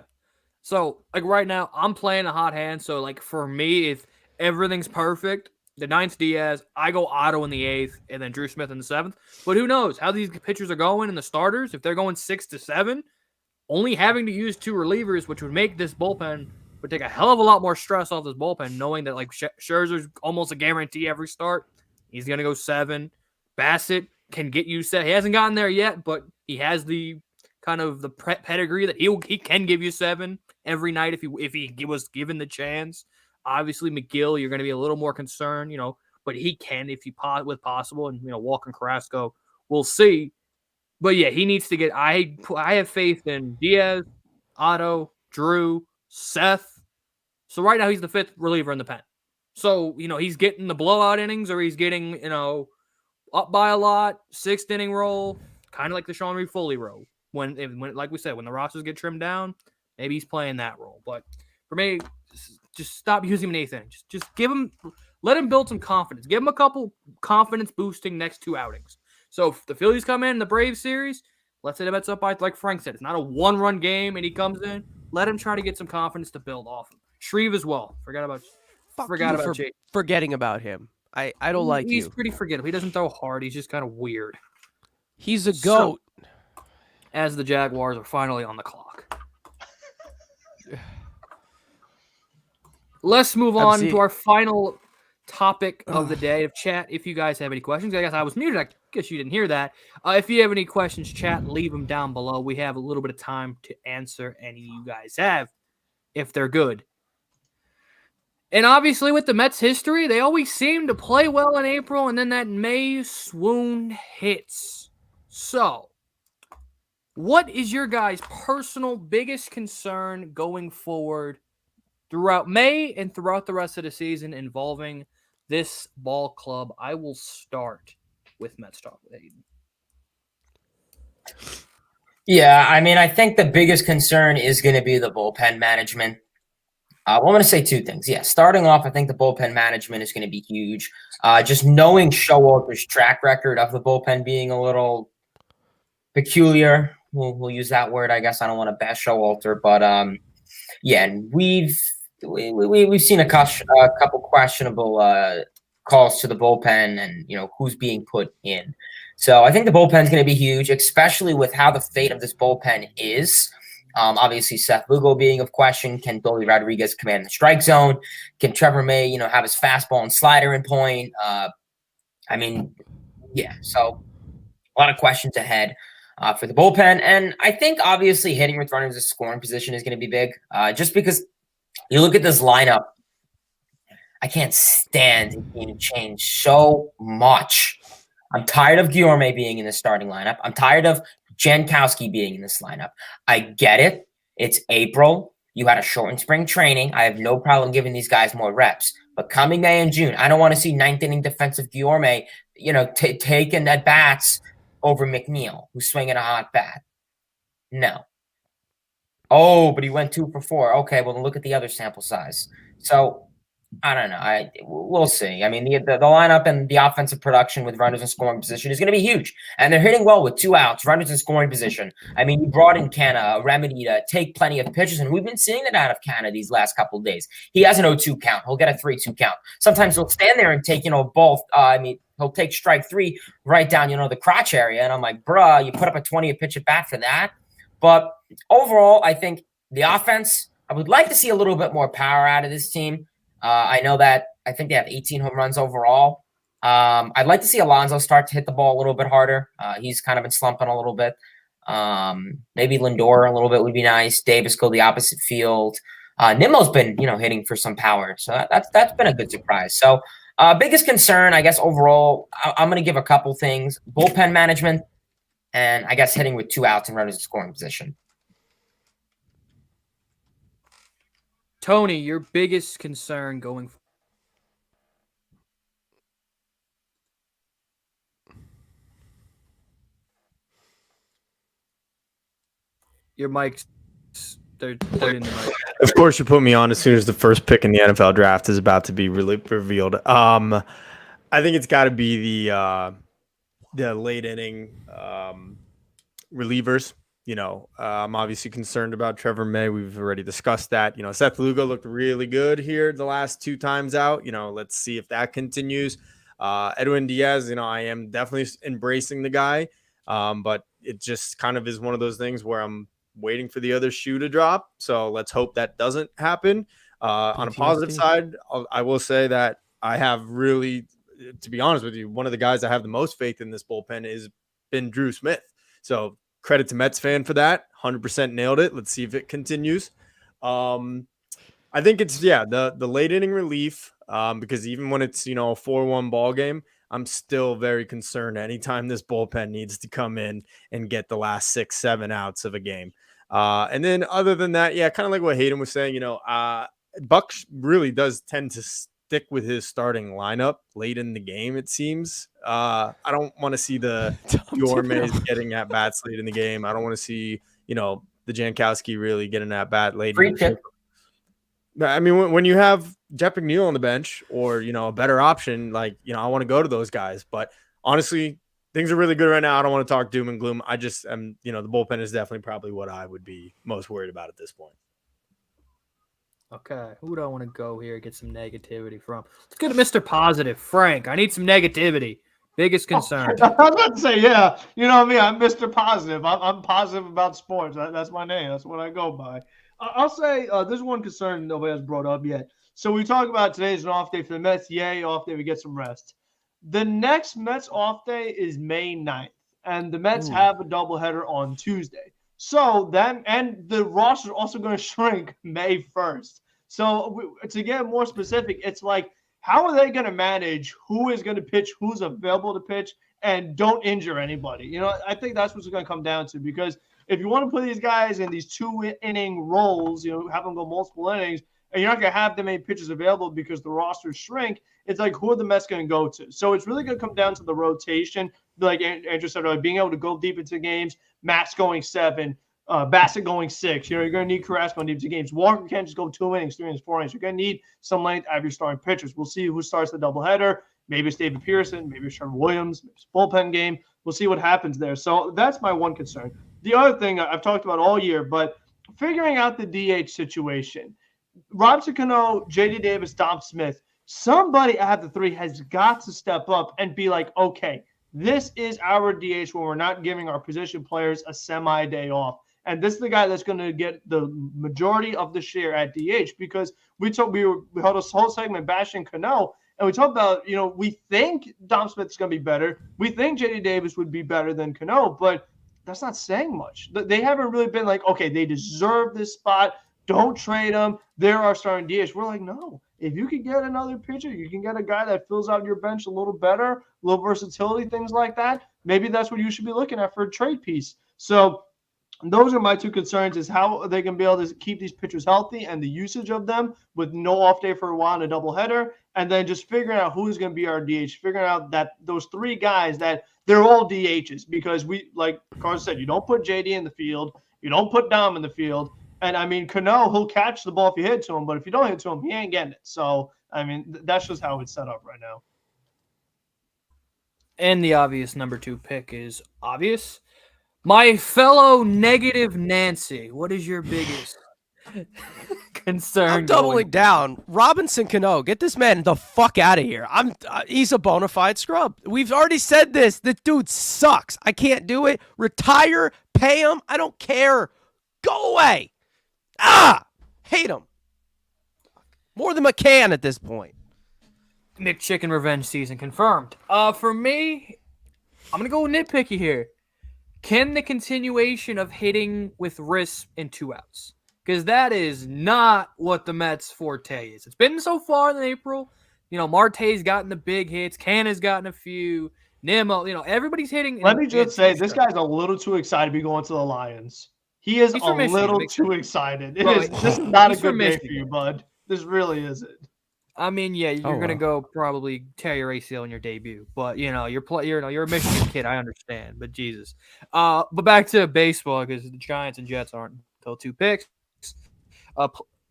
So, like, right now, I'm playing a hot hand. So, like, for me, if everything's perfect, the 9th Diaz, I go Otto in the 8th, and then Drew Smith in the 7th. But who knows how these pitchers are going in the starters? If they're going 6 to 7, only having to use 2 relievers, which would make this bullpen, would take a hell of a lot more stress off this bullpen, knowing that, like, Scherzer's almost a guarantee every start. He's going to go 7. Bassett can get you set. He hasn't gotten there yet, but he has the kind of the pedigree that he can give you 7 every night if he was given the chance. Obviously, McGill, you're going to be a little more concerned, but he can if with possible. And, Walker and Carrasco, we'll see. But, yeah, he needs to get – I have faith in Diaz, Otto, Drew, Seth. So, right now, he's the 5th reliever in the pen. So, he's getting the blowout innings, or he's getting, up by a lot, 6th inning roll, kind of like the Sean Reed Foley role. When, like we said, when the rosters get trimmed down, maybe he's playing that role. But for me, just stop using him in 8th inning. Just let him build some confidence. Give him a couple confidence boosting next 2 outings. So if the Phillies come in the Braves series, let's say the Mets up by, like Frank said, it's not a 1-run game and he comes in. Let him try to get some confidence to build off him. Shreve as well. Forgot about Jake. Forgetting about him. I don't like He's you. pretty forgettable. He doesn't throw hard. He's just kind of weird. He's a goat. As the Jaguars are finally on the clock. Let's move on to our final topic of the day of chat. If you guys have any questions, I guess I was muted. I guess you didn't hear that. If you have any questions, chat, leave them down below. We have a little bit of time to answer any you guys have, if they're good. And obviously, with the Mets' history, they always seem to play well in April, and then that May swoon hits. So, what is your guys' personal biggest concern going forward throughout May and throughout the rest of the season involving this ball club? I will start with Mets Talk with Hayden. Yeah, I mean, I think the biggest concern is going to be the bullpen management. I'm going to say 2 things. Yeah, starting off, I think the bullpen management is going to be huge. Just knowing Showalter's track record of the bullpen being a little peculiar. We'll use that word, I guess. I don't want to bash Showalter, but yeah, and we've seen a couple questionable calls to the bullpen, and who's being put in. So I think the bullpen is going to be huge, especially with how the fate of this bullpen is. Obviously, Seth Lugo being of question. Can Dolly Rodriguez command the strike zone? Can Trevor May, have his fastball and slider in point? I mean, yeah. So a lot of questions ahead for the bullpen, and I think obviously hitting with runners in scoring position is going to be big. Just because you look at this lineup, I can't stand it being changed so much. I'm tired of Guillorme being in the starting lineup. I'm tired of Jankowski being in this lineup. I get it. It's April. You had a shortened spring training. I have no problem giving these guys more reps. But coming May and June, I don't want to see 9th inning defensive Guillorme, taking at bats over Mcneil, who's swinging a hot bat. No. Oh, but he went 2 for 4. Okay, well, look at the other sample size. So I don't know. We'll see. I mean, the lineup and the offensive production with runners in scoring position is going to be huge, and they're hitting well with 2 outs, runners in scoring position. I mean, you brought in Canna, a remedy to take plenty of pitches, and we've been seeing that out of Canna these last couple of days. He has an 0-2 count. He'll get a 3-2 count. Sometimes he'll stand there and take, both. He'll take strike 3 right down, the crotch area, and I'm like, bruh, you put up a 20 pitch at bat for that. But overall, I think the offense, I would like to see a little bit more power out of this team. I know that I think they have 18 home runs overall. I'd like to see Alonso start to hit the ball a little bit harder. He's kind of been slumping a little bit. Maybe Lindor a little bit would be nice. Davis go the opposite field. Nimmo's been, hitting for some power. So that's been a good surprise. So biggest concern, I guess, overall, I'm going to give a couple things. Bullpen management and I guess hitting with 2 outs and runners in scoring position. Tony, your biggest concern going forward? Your mic's they're in the mic. Of course, you put me on as soon as the first pick in the NFL draft is about to be really revealed. I think it's got to be the late inning relievers. I'm obviously concerned about Trevor May. We've already discussed that. Seth Lugo looked really good here the last 2 times out. Let's see if that continues. Edwin Diaz, I am definitely embracing the guy, but it just kind of is one of those things where I'm waiting for the other shoe to drop. So let's hope that doesn't happen. On a positive side, I will say that I have really, to be honest with you, one of the guys I have the most faith in this bullpen has been Drew Smith. So credit to Metsfan for that. 100% nailed it. Let's see if it continues. I think it's, the late inning relief, because even when it's, a 4-1 ball game, I'm still very concerned anytime this bullpen needs to come in and get the last 6-7 outs of a game. And then other than that, kind of like what Hayden was saying, Buck really does tend to stick with his starting lineup late in the game, it seems. I don't want to see the Yormays getting at bats late in the game. I don't want to see, the Jankowski really getting at bat late. I mean, when you have Jeff Mcneil on the bench or, a better option, I want to go to those guys. But honestly, things are really good right now. I don't want to talk doom and gloom. I just am, the bullpen is definitely probably what I would be most worried about at this point. Okay, who do I want to go here get some negativity from? Let's get to Mr. Positive. Frank, I need some negativity. Biggest concern. I was about to say, yeah. You know me, I'm Mr. Positive. I'm positive about sports. That's my name. That's what I go by. I'll say there's one concern nobody has brought up yet. So we talk about today's an off day for the Mets. Yay, off day. We get some rest. The next Mets off day is May 9th, and the Mets have a doubleheader on Tuesday. So and the roster is also going to shrink May 1st. So to get more specific, it's like, how are they going to manage who is going to pitch, who's available to pitch, and don't injure anybody? I think that's what's going to come down to, because if you want to put these guys in these 2-inning roles, have them go multiple innings, and you're not going to have that many pitches available because the rosters shrink, it's like, who are the Mets going to go to? So it's really going to come down to the rotation, like Andrew said, being able to go deep into games, Max going 7, Bassett going 6. You're going to need Carrasco going deep into games. Walker can't just go 2 innings, 3 innings, 4 innings. You're going to need some length out of your starting pitchers. We'll see who starts the doubleheader. Maybe it's David Pearson, maybe it's Trevor Williams, maybe it's a bullpen game. We'll see what happens there. So that's my one concern. The other thing I've talked about all year, but figuring out the DH situation. Robbie Cano, J.D. Davis, Dom Smith, somebody out of the 3 has got to step up and be like, okay, this is our DH when we're not giving our position players a semi-day off. And this is the guy that's going to get the majority of the share at DH, because we held a whole segment bashing Cano, and we talked about, we think Dom Smith is going to be better. We think J.D. Davis would be better than Cano, but that's not saying much. They haven't really been like, okay, they deserve this spot. Don't trade them. They're our starting DH. We're like, no. If you can get another pitcher, you can get a guy that fills out your bench a little better, a little versatility, things like that. Maybe that's what you should be looking at for a trade piece. So those are my 2 concerns, is how they can be able to keep these pitchers healthy and the usage of them with no off day for a while and a doubleheader, and then just figuring out who's going to be our DH, figuring out that those 3 guys that they're all DHs, because we, like Carson said, you don't put JD in the field, you don't put Dom in the field, and I mean, Cano, he'll catch the ball if you hit to him, but if you don't hit to him, he ain't getting it. So I mean, that's just how it's set up right now. And the obvious number 2 pick is obvious. My fellow negative Nancy, what is your biggest concern? I'm doubling down. Robinson Cano, get this man the fuck out of here. He's a bona fide scrub. We've already said this. The dude sucks. I can't do it. Retire, pay him. I don't care. Go away. Hate him. More than Mccann at this point. McChicken revenge season confirmed. For me, I'm gonna go nitpicky here. Can the continuation of hitting with wrist in 2 outs? Because that is not what the Mets' forte is. It's been so far in April. Marte's gotten the big hits. Canna's gotten a few. Nimmo, everybody's hitting. Let me just say, this guy's a little too excited to be going to the Lions. He is a little too excited. This is not a good day for you, bud. This really isn't. I mean, yeah, you're gonna go probably tear your ACL in your debut, but you're a Michigan kid. I understand, but Jesus. But back to baseball, because the Giants and Jets aren't until 2 picks.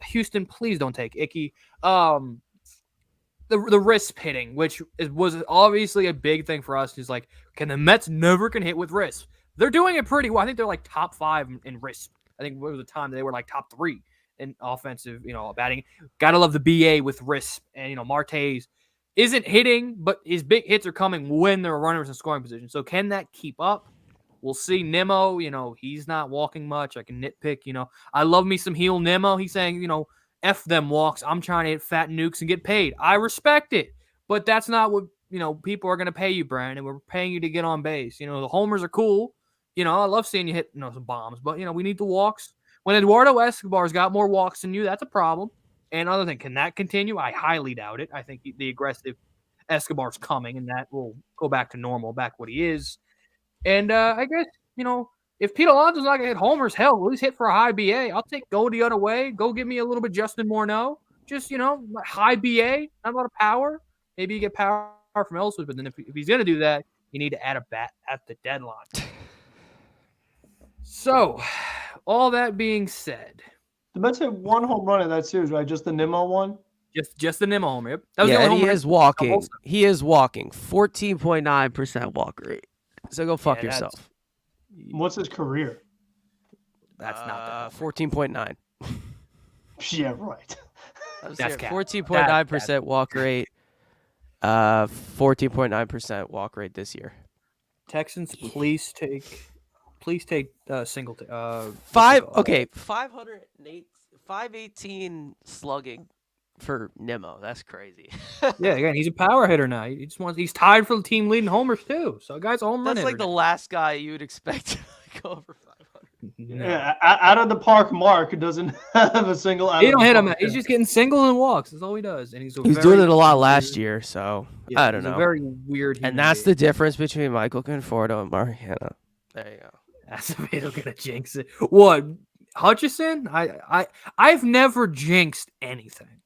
Houston, please don't take Icky. The wrist hitting, which was obviously a big thing for us, is like, can the Mets never hit with wrist? They're doing it pretty well. I think they're like top 5 in wrist. I think there was a time they were like top 3 in offensive, batting. Gotta love the BA with wrist. And, Marte's isn't hitting, but his big hits are coming when there are runners in scoring position. So can that keep up? We'll see. Nimmo, he's not walking much. I can nitpick, I love me some heel Nimmo. He's saying, F them walks. I'm trying to hit fat nukes and get paid. I respect it. But that's not what, people are going to pay you, Brandon. We're paying you to get on base. The homers are cool. I love seeing you hit, some bombs. But, we need the walks. When Eduardo Escobar's got more walks than you, that's a problem. And other than, can that continue? I highly doubt it. I think the aggressive Escobar's coming, and that will go back to normal, back what he is. And I guess, if Pete Alonso's not going to hit homers, hell, at least hit for a high BA. I'll go the other way. Go give me a little bit Justin Morneau. Just, high BA, not a lot of power. Maybe you get power from elsewhere, but then if he's going to do that, you need to add a bat at the deadline. So, all that being said, the Mets hit 1 home run in that series, right? Just the Nimmo one? Just the Nimmo homer. Yep. That was Yeah, the and only he homer. is walking. He is walking. 14.9% walk rate. So go fuck yourself. What's his career? That's not that. 14.9. Yeah, right. That's cap. 14.9% walk rate. 14.9% walk rate this year. Texans, please take single. 518 slugging for Nimmo. That's crazy. Yeah, again, he's a power hitter now. He's tied for the team leading homers too. So, guy's a home run That's like hitter the last guy you would expect to go over 500. Yeah, out of the park, Mark doesn't have a single. He don't hit him. He's just getting singles and walks. That's all he does. And he's doing it a lot last year. So I don't know. Very weird. And that's the difference between Michael Conforto and Mariano. There you go. Acevedo gonna jinx it. What? Hutchison? I've never jinxed anything.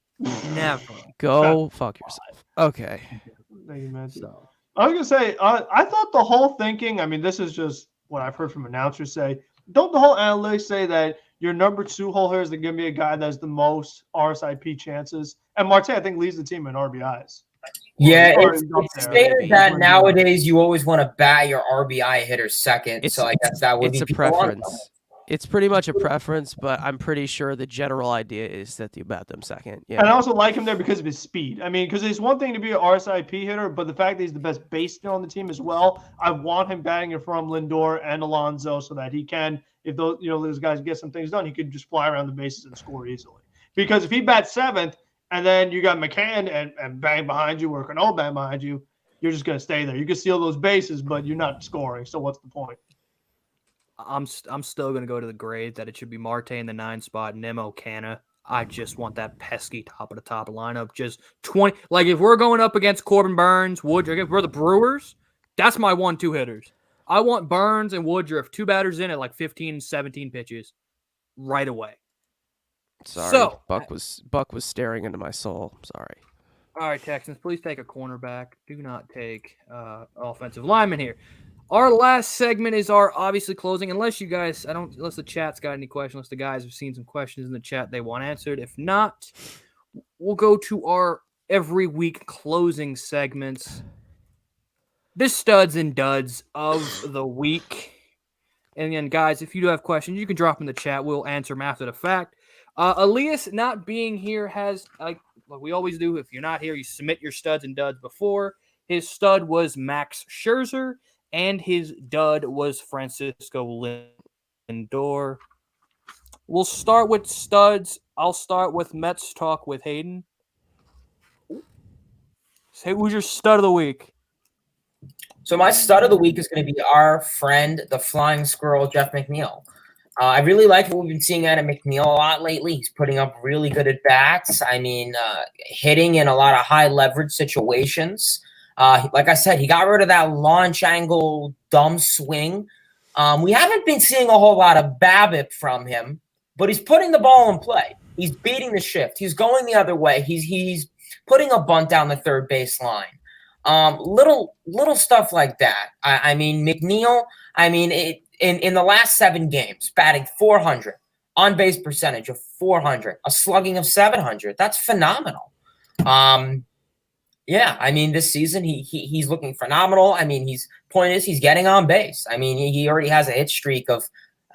Never. Go fuck yourself. Okay. So, I was gonna say, I thought the whole thinking. I mean, this is just what I've heard from announcers say. Don't the whole analytics say that your number 2 hole hitter is going to be a guy that has the most RSIP chances? And Marte, I think, leads the team in RBIs. Yeah, it's stated that nowadays you always want to bat your RBI hitter second. So I guess that would be a preference. It's pretty much a preference, but I'm pretty sure the general idea is that you bat them second. Yeah. And I also like him there because of his speed. I mean, because it's one thing to be an RSIP hitter, but the fact that he's the best base stealer on the team as well, I want him batting in front of Lindor and Alonso so that he can, if those guys get some things done, he could just fly around the bases and score easily. Because if he bats 7th and then you got Mccann and bang behind you or Cano bang behind you, you're just going to stay there. You can steal those bases, but you're not scoring. So what's the point? I'm still going to go to the grade that it should be Marte in the 9 spot, Nimmo, Canna. I just want that pesky top of the top lineup. Just 20. Like, if we're going up against Corbin Burns, Woodruff, if we're the Brewers, that's my 1-2 hitters. I want Burns and Woodruff, 2 batters in at like 15, 17 pitches right away. Sorry. So, Buck was staring into my soul. Sorry. All right, Texans, please take a cornerback. Do not take offensive lineman here. Our last segment is our obviously closing. Unless the chat's got any questions, unless the guys have seen some questions in the chat they want answered. If not, we'll go to our every week closing segments. The studs and duds of the week. And again, guys, if you do have questions, you can drop in the chat. We'll answer them after the fact. Elias not being here has, like we always do, if you're not here, you submit your studs and duds before. His stud was Max Scherzer, and his dud was Francisco Lindor. We'll start with studs. I'll start with Mets talk with Hayden. Say, who's your stud of the week? So my stud of the week is going to be our friend, the flying squirrel, Jeff McNeil. I really like what we've been seeing out of McNeil a lot lately. He's putting up really good at-bats. I mean, hitting in a lot of high-leverage situations. Like I said, he got rid of that launch angle dumb swing. We haven't been seeing a whole lot of BABIP from him, but he's putting the ball in play. He's beating the shift. He's going the other way. He's putting a bunt down the third base line. Little stuff like that. I mean, McNeil, in the last 7 games, batting .400, on base percentage of .400, a slugging of .700. That's phenomenal. Yeah, I mean, this season he's looking phenomenal. I mean, point is he's getting on base. I mean, he already has a hit streak of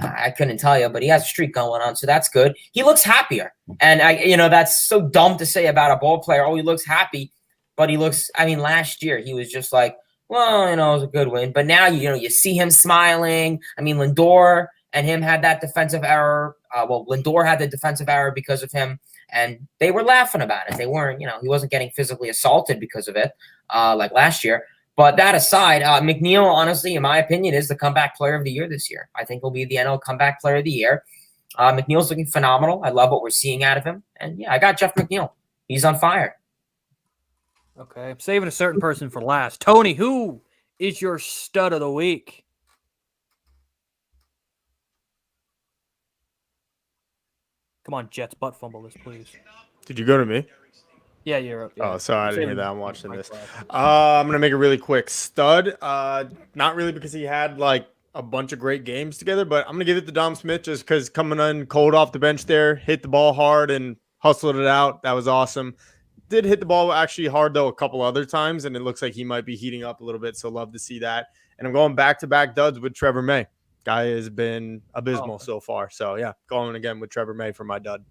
I couldn't tell you, but he has a streak going on, so that's good. He looks happier, and that's so dumb to say about a ball player. Oh, he looks happy. But he looks, last year he was just like, well, it was a good win. But now, you see him smiling. I mean, Lindor and him had that defensive error. Lindor had the defensive error because of him, and they were laughing about it. They weren't, he wasn't getting physically assaulted because of it like last year. But that aside, McNeil, honestly, in my opinion, is the comeback player of the year this year. I think he'll be the NL comeback player of the year. McNeil's looking phenomenal. I love what we're seeing out of him. And, yeah, I got Jeff McNeil. He's on fire. Okay, I'm saving a certain person for last. Tony, who is your stud of the week? Come on, Jets, butt fumble this, please. Did you go to me? Yeah, you're up. Yeah. Oh, sorry, I didn't hear that. I'm watching this. I'm going to make it really quick. Stud, not really because he had, a bunch of great games together, but I'm going to give it to Dom Smith just because coming in cold off the bench there, hit the ball hard and hustled it out. That was awesome. Did hit the ball actually hard, though, a couple other times, and it looks like he might be heating up a little bit, so love to see that. And I'm going back-to-back duds with Trevor May. Guy has been abysmal so far. So, yeah, going again with Trevor May for my dud.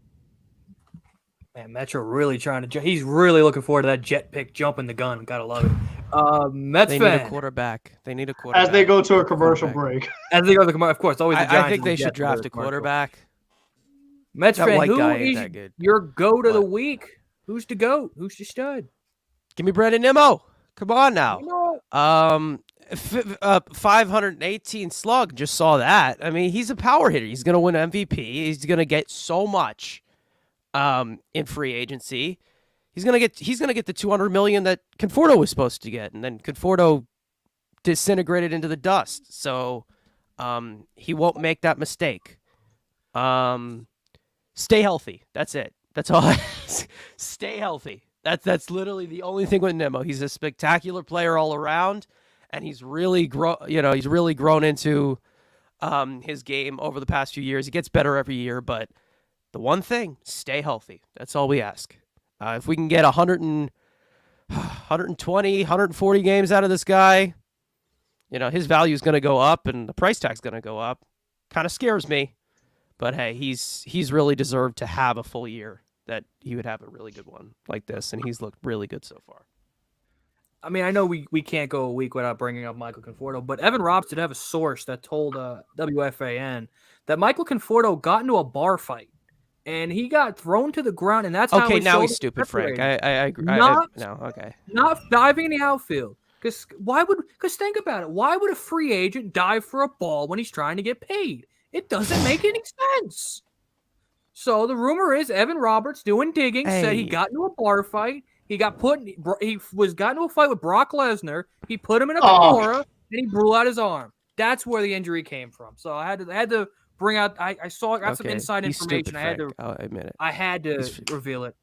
Man, Metro really trying to – he's really looking forward to that jet pick jumping the gun. Got to love it. Metsfan. They need a quarterback. As they go to a commercial break. As they go to the commercial – of course, always the Giants. I think they should draft a quarterback. Metsfan, who is your goat of the week? Who's the GOAT? Who's your stud? Give me Brandon Nimmo. Come on now. 518 slug. Just saw that. I mean, he's a power hitter. He's going to win MVP. He's going to get so much in free agency. He's going to get the $200 million that Conforto was supposed to get, and then Conforto disintegrated into the dust. So he won't make that mistake. Stay healthy. That's it. That's all. Stay healthy. That's literally the only thing with Nimmo. He's a spectacular player all around, and he's really grown into his game over the past few years. He gets better every year, but the one thing, stay healthy. That's all we ask. If we can get 120, 140 games out of this guy, his value is going to go up and the price tag's going to go up. Kind of scares me, but hey, he's really deserved to have a full year. That he would have a really good one like this, and he's looked really good so far. I mean, I know we can't go a week without bringing up Michael Conforto, but Evan Roberts did have a source that told WFAN that Michael Conforto got into a bar fight, and he got thrown to the ground, and that's how okay, now he's stupid, Frank. I agree. Not diving in the outfield. Because think about it. Why would a free agent dive for a ball when he's trying to get paid? It doesn't make any sense. So the rumor is Evan Roberts doing digging said he got into a bar fight. He got into a fight with Brock Lesnar. He put him in a Kimura, and he blew out his arm. That's where the injury came from. So I had to bring out. I got some inside information. Stupid, I'll admit it. I had to reveal it.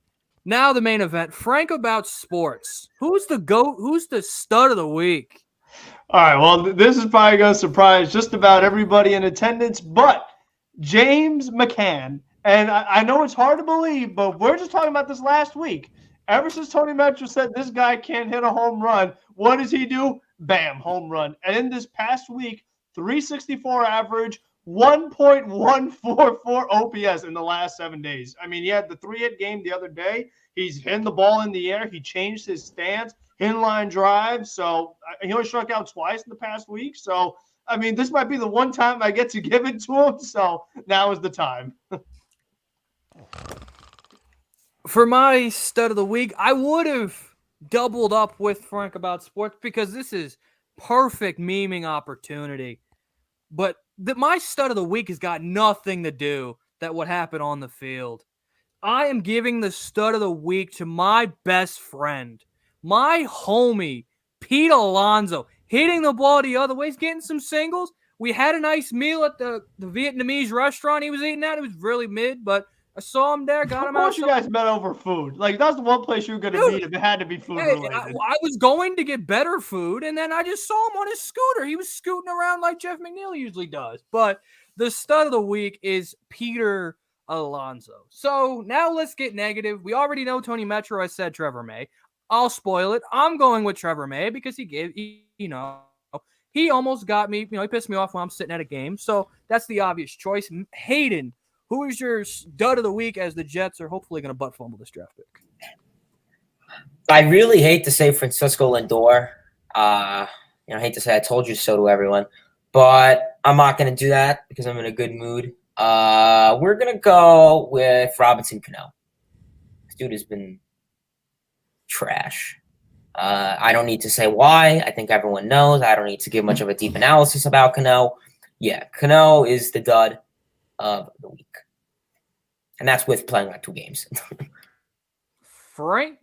Now the main event. Frank about sports. Who's the GOAT? Who's the stud of the week? All right. Well, this is probably going to surprise just about everybody in attendance, but James Mccann. And I know it's hard to believe, but we're just talking about this last week. Ever since TonyMetro said this guy can't hit a home run, what does he do? Bam, home run. And in this past week, 364 average, 1.144 OPS in the last 7 days. I mean, he had the 3-hit game the other day. He's hitting the ball in the air. He changed his stance, inline drive. So he only struck out twice in the past week. So, I mean, this might be the one time I get to give it to him. So now is the time. For my stud of the week, I would have doubled up with Frank about sports because this is perfect memeing opportunity. But my stud of the week has got nothing to do that what happened on the field. I am giving the stud of the week to my best friend, my homie, Pete Alonso, hitting the ball the other way. He's getting some singles. We had a nice meal at the Vietnamese restaurant he was eating at. It was really mid, but I saw him there, got him out. Of course you guys met over food. Like, that's the one place you were going to meet if it had to be food related. I was going to get better food, and then I just saw him on his scooter. He was scooting around like Jeff McNeil usually does. But the stud of the week is Peter Alonso. So now let's get negative. We already know TonyMetro has said Trevor May. I'll spoil it. I'm going with Trevor May because he almost got me. He pissed me off when I'm sitting at a game. So that's the obvious choice. Hayden, who is your stud of the week as the Jets are hopefully going to butt fumble this draft pick? I really hate to say Francisco Lindor. I hate to say I told you so to everyone, but I'm not going to do that because I'm in a good mood. We're going to go with Robinson Cano. This dude has been trash. I don't need to say why. I think everyone knows. I don't need to give much of a deep analysis about Cano. Yeah, Cano is the dud of the week. And that's with playing like 2 games. Frank?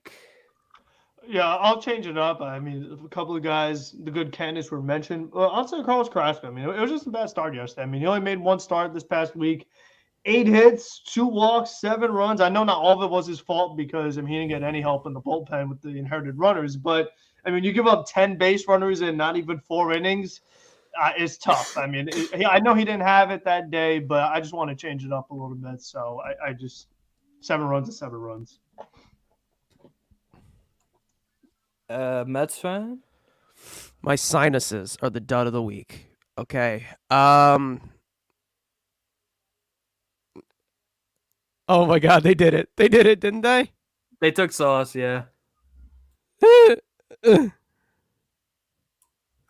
Yeah, I'll change it up. I mean, a couple of guys, the good candidates were mentioned. Well, I'll say Carlos Crosby. I mean, it was just a bad start yesterday. I mean, he only made 1 start this past week. 8 hits, 2 walks, 7 runs. I know not all of it was his fault because, he didn't get any help in the bullpen with the inherited runners. But, you give up 10 base runners in not even 4 innings. It's tough. I know he didn't have it that day, but I just want to change it up a little bit. So I just 7 runs to 7 runs. Metsfan? My sinuses are the dud of the week. Okay. Oh my God, they did it. They did it, didn't they? They took Sauce, yeah. All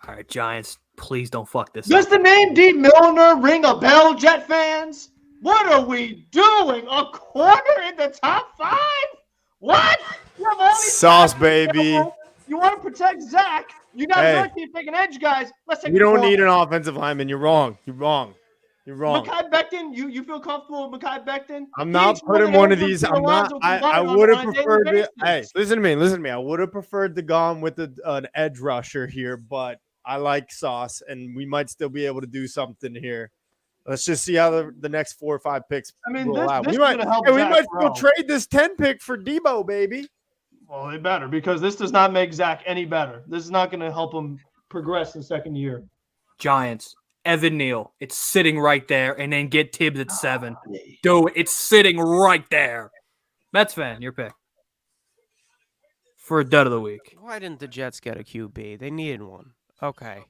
right, Giants, please don't fuck this Does up. the name D. Milner ring a bell, Jet fans? What are we doing? A corner in the top 5? What? You have all these Sauce, guys baby. available. You want to protect Zach. You got to keep taking edge, guys. Let's take We a don't corner. need an offensive lineman. You're wrong. You're wrong. You're wrong. Mekhi Becton, you feel comfortable with Mekhi Becton? I'm not putting one of these. I'm not. I would have preferred it. Hey, listen to me. Listen to me. I would have preferred to gone with an edge rusher here, but I like Sauce, and we might still be able to do something here. Let's just see how the next 4 or 5 picks roll out. This We might, is gonna help we Zach might grow. still trade this 10 pick for Debo, baby. Well, they better because this does not make Zach any better. This is not going to help him progress in second year. Giants, Evan Neal, it's sitting right there, and then get Tibbs at 7. Do it. It's sitting right there. Mets fan, your pick for a dud of the week. Why didn't the Jets get a QB? They needed one. Okay.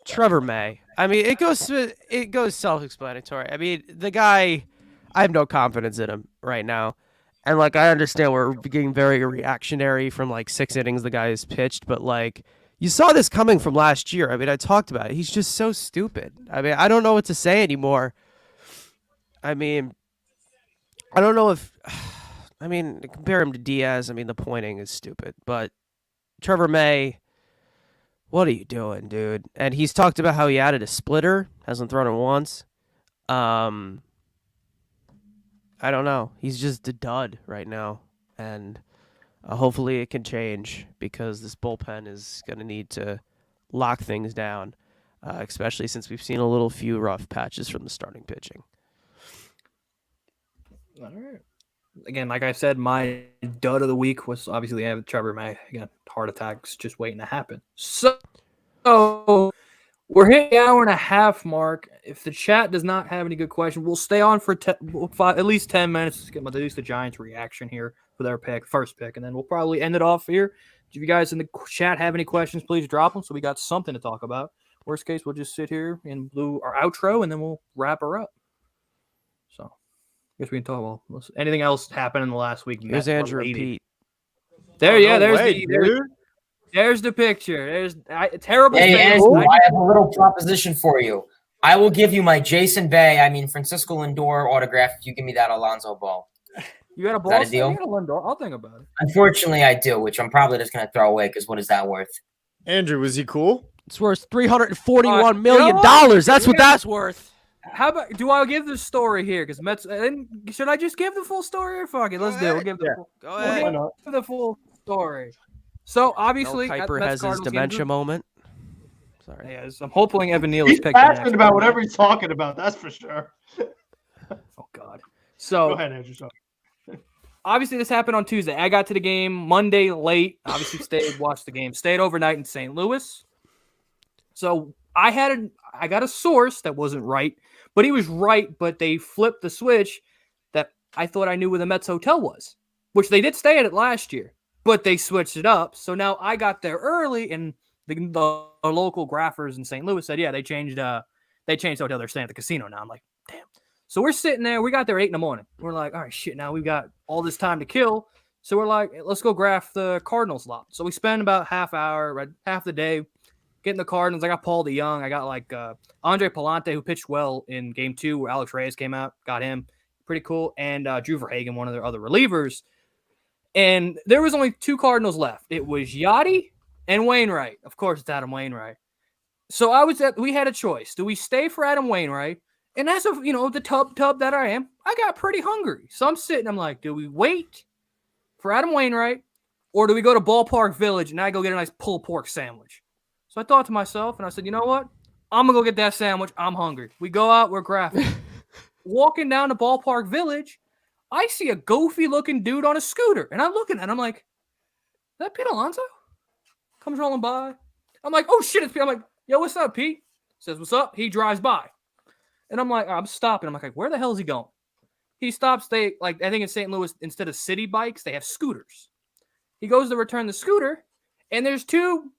Trevor May. It goes self-explanatory. The guy, I have no confidence in him right now. And I understand we're getting very reactionary from 6 innings the guy has pitched, but you saw this coming from last year. I talked about it. He's just so stupid. I don't know what to say anymore. I don't know if compare him to Diaz. The pointing is stupid, but Trevor May, what are you doing, dude? And he's talked about how he added a splitter, hasn't thrown it once. I don't know. He's just a dud right now, and hopefully it can change because this bullpen is going to need to lock things down, especially since we've seen a few rough patches from the starting pitching. All right. Again, like I said, my dud of the week was obviously I have Trevor May. Again, heart attacks just waiting to happen. So We're hitting the hour and a half mark. If the chat does not have any good questions, we'll stay on for at least 10 minutes to get at least the Giants' reaction here for their first pick, and then we'll probably end it off here. If you guys in the chat have any questions, please drop them so we got something to talk about. Worst case, we'll just sit here and do our outro, and then we'll wrap her up. So, I guess we can talk about anything else happened in the last week. Here's Andrew and Pete. There's the picture. There's terrible. Hey, Andrew, I have a little proposition for you. I will give you my Francisco Lindor autograph if you give me that Alonso ball. You got a ball? Is that a deal? You got a Lindor. I'll think about it. Unfortunately, I do, which I'm probably just going to throw away because what is that worth? Andrew, was he cool? It's worth $341 million. That's what that's worth. How about, do I give the story here? Because Mets, should I just give the full story or fuck it? Let's do it. We'll give the full story. So obviously, Kuiper has his dementia moment. Sorry. Yes, I'm hoping Evan Neal is He's picking. passionate about whatever he's talking about. That's for sure. Oh God. So go ahead, Andrew. Sorry. Obviously, this happened on Tuesday. I got to the game Monday late. Obviously, watched the game. Stayed overnight in St. Louis. So I got a source that wasn't right, but he was right. But they flipped the switch that I thought I knew where the Mets hotel was, which they did stay at it last year, but they switched it up. So now I got there early, and the local graphers in St. Louis said, yeah, they changed the hotel. They're staying at the casino now. I'm like, damn. So we're sitting there. We got there 8 a.m. We're like, all right, shit. Now we've got all this time to kill. So we're like, let's go graph the Cardinals lot. So we spend about half the day getting the Cardinals. I got Paul DeYoung. I got like Andre Palante, who pitched well in Game 2 where Alex Reyes came out. Got him. Pretty cool. And Drew Verhagen, one of their other relievers. And there was only 2 Cardinals left. It was Yachty and Wainwright. Of course, it's Adam Wainwright. So we had a choice. Do we stay for Adam Wainwright? And as of, the tub that I am, I got pretty hungry. So I'm like, do we wait for Adam Wainwright or do we go to Ballpark Village and I go get a nice pulled pork sandwich? So I thought to myself and I said, you know what? I'm going to go get that sandwich. I'm hungry. We go out, we're graphing. Walking down to Ballpark Village, I see a goofy looking dude on a scooter. And I'm looking at him like, is that Pete Alonso? Comes rolling by. I'm like, oh shit, it's Pete. I'm like, yo, what's up, Pete? Says, what's up? He drives by. And I'm like, I'm stopping. I'm like, where the hell is he going? He stops. I think in St. Louis, instead of city bikes, they have scooters. He goes to return the scooter, and there's 2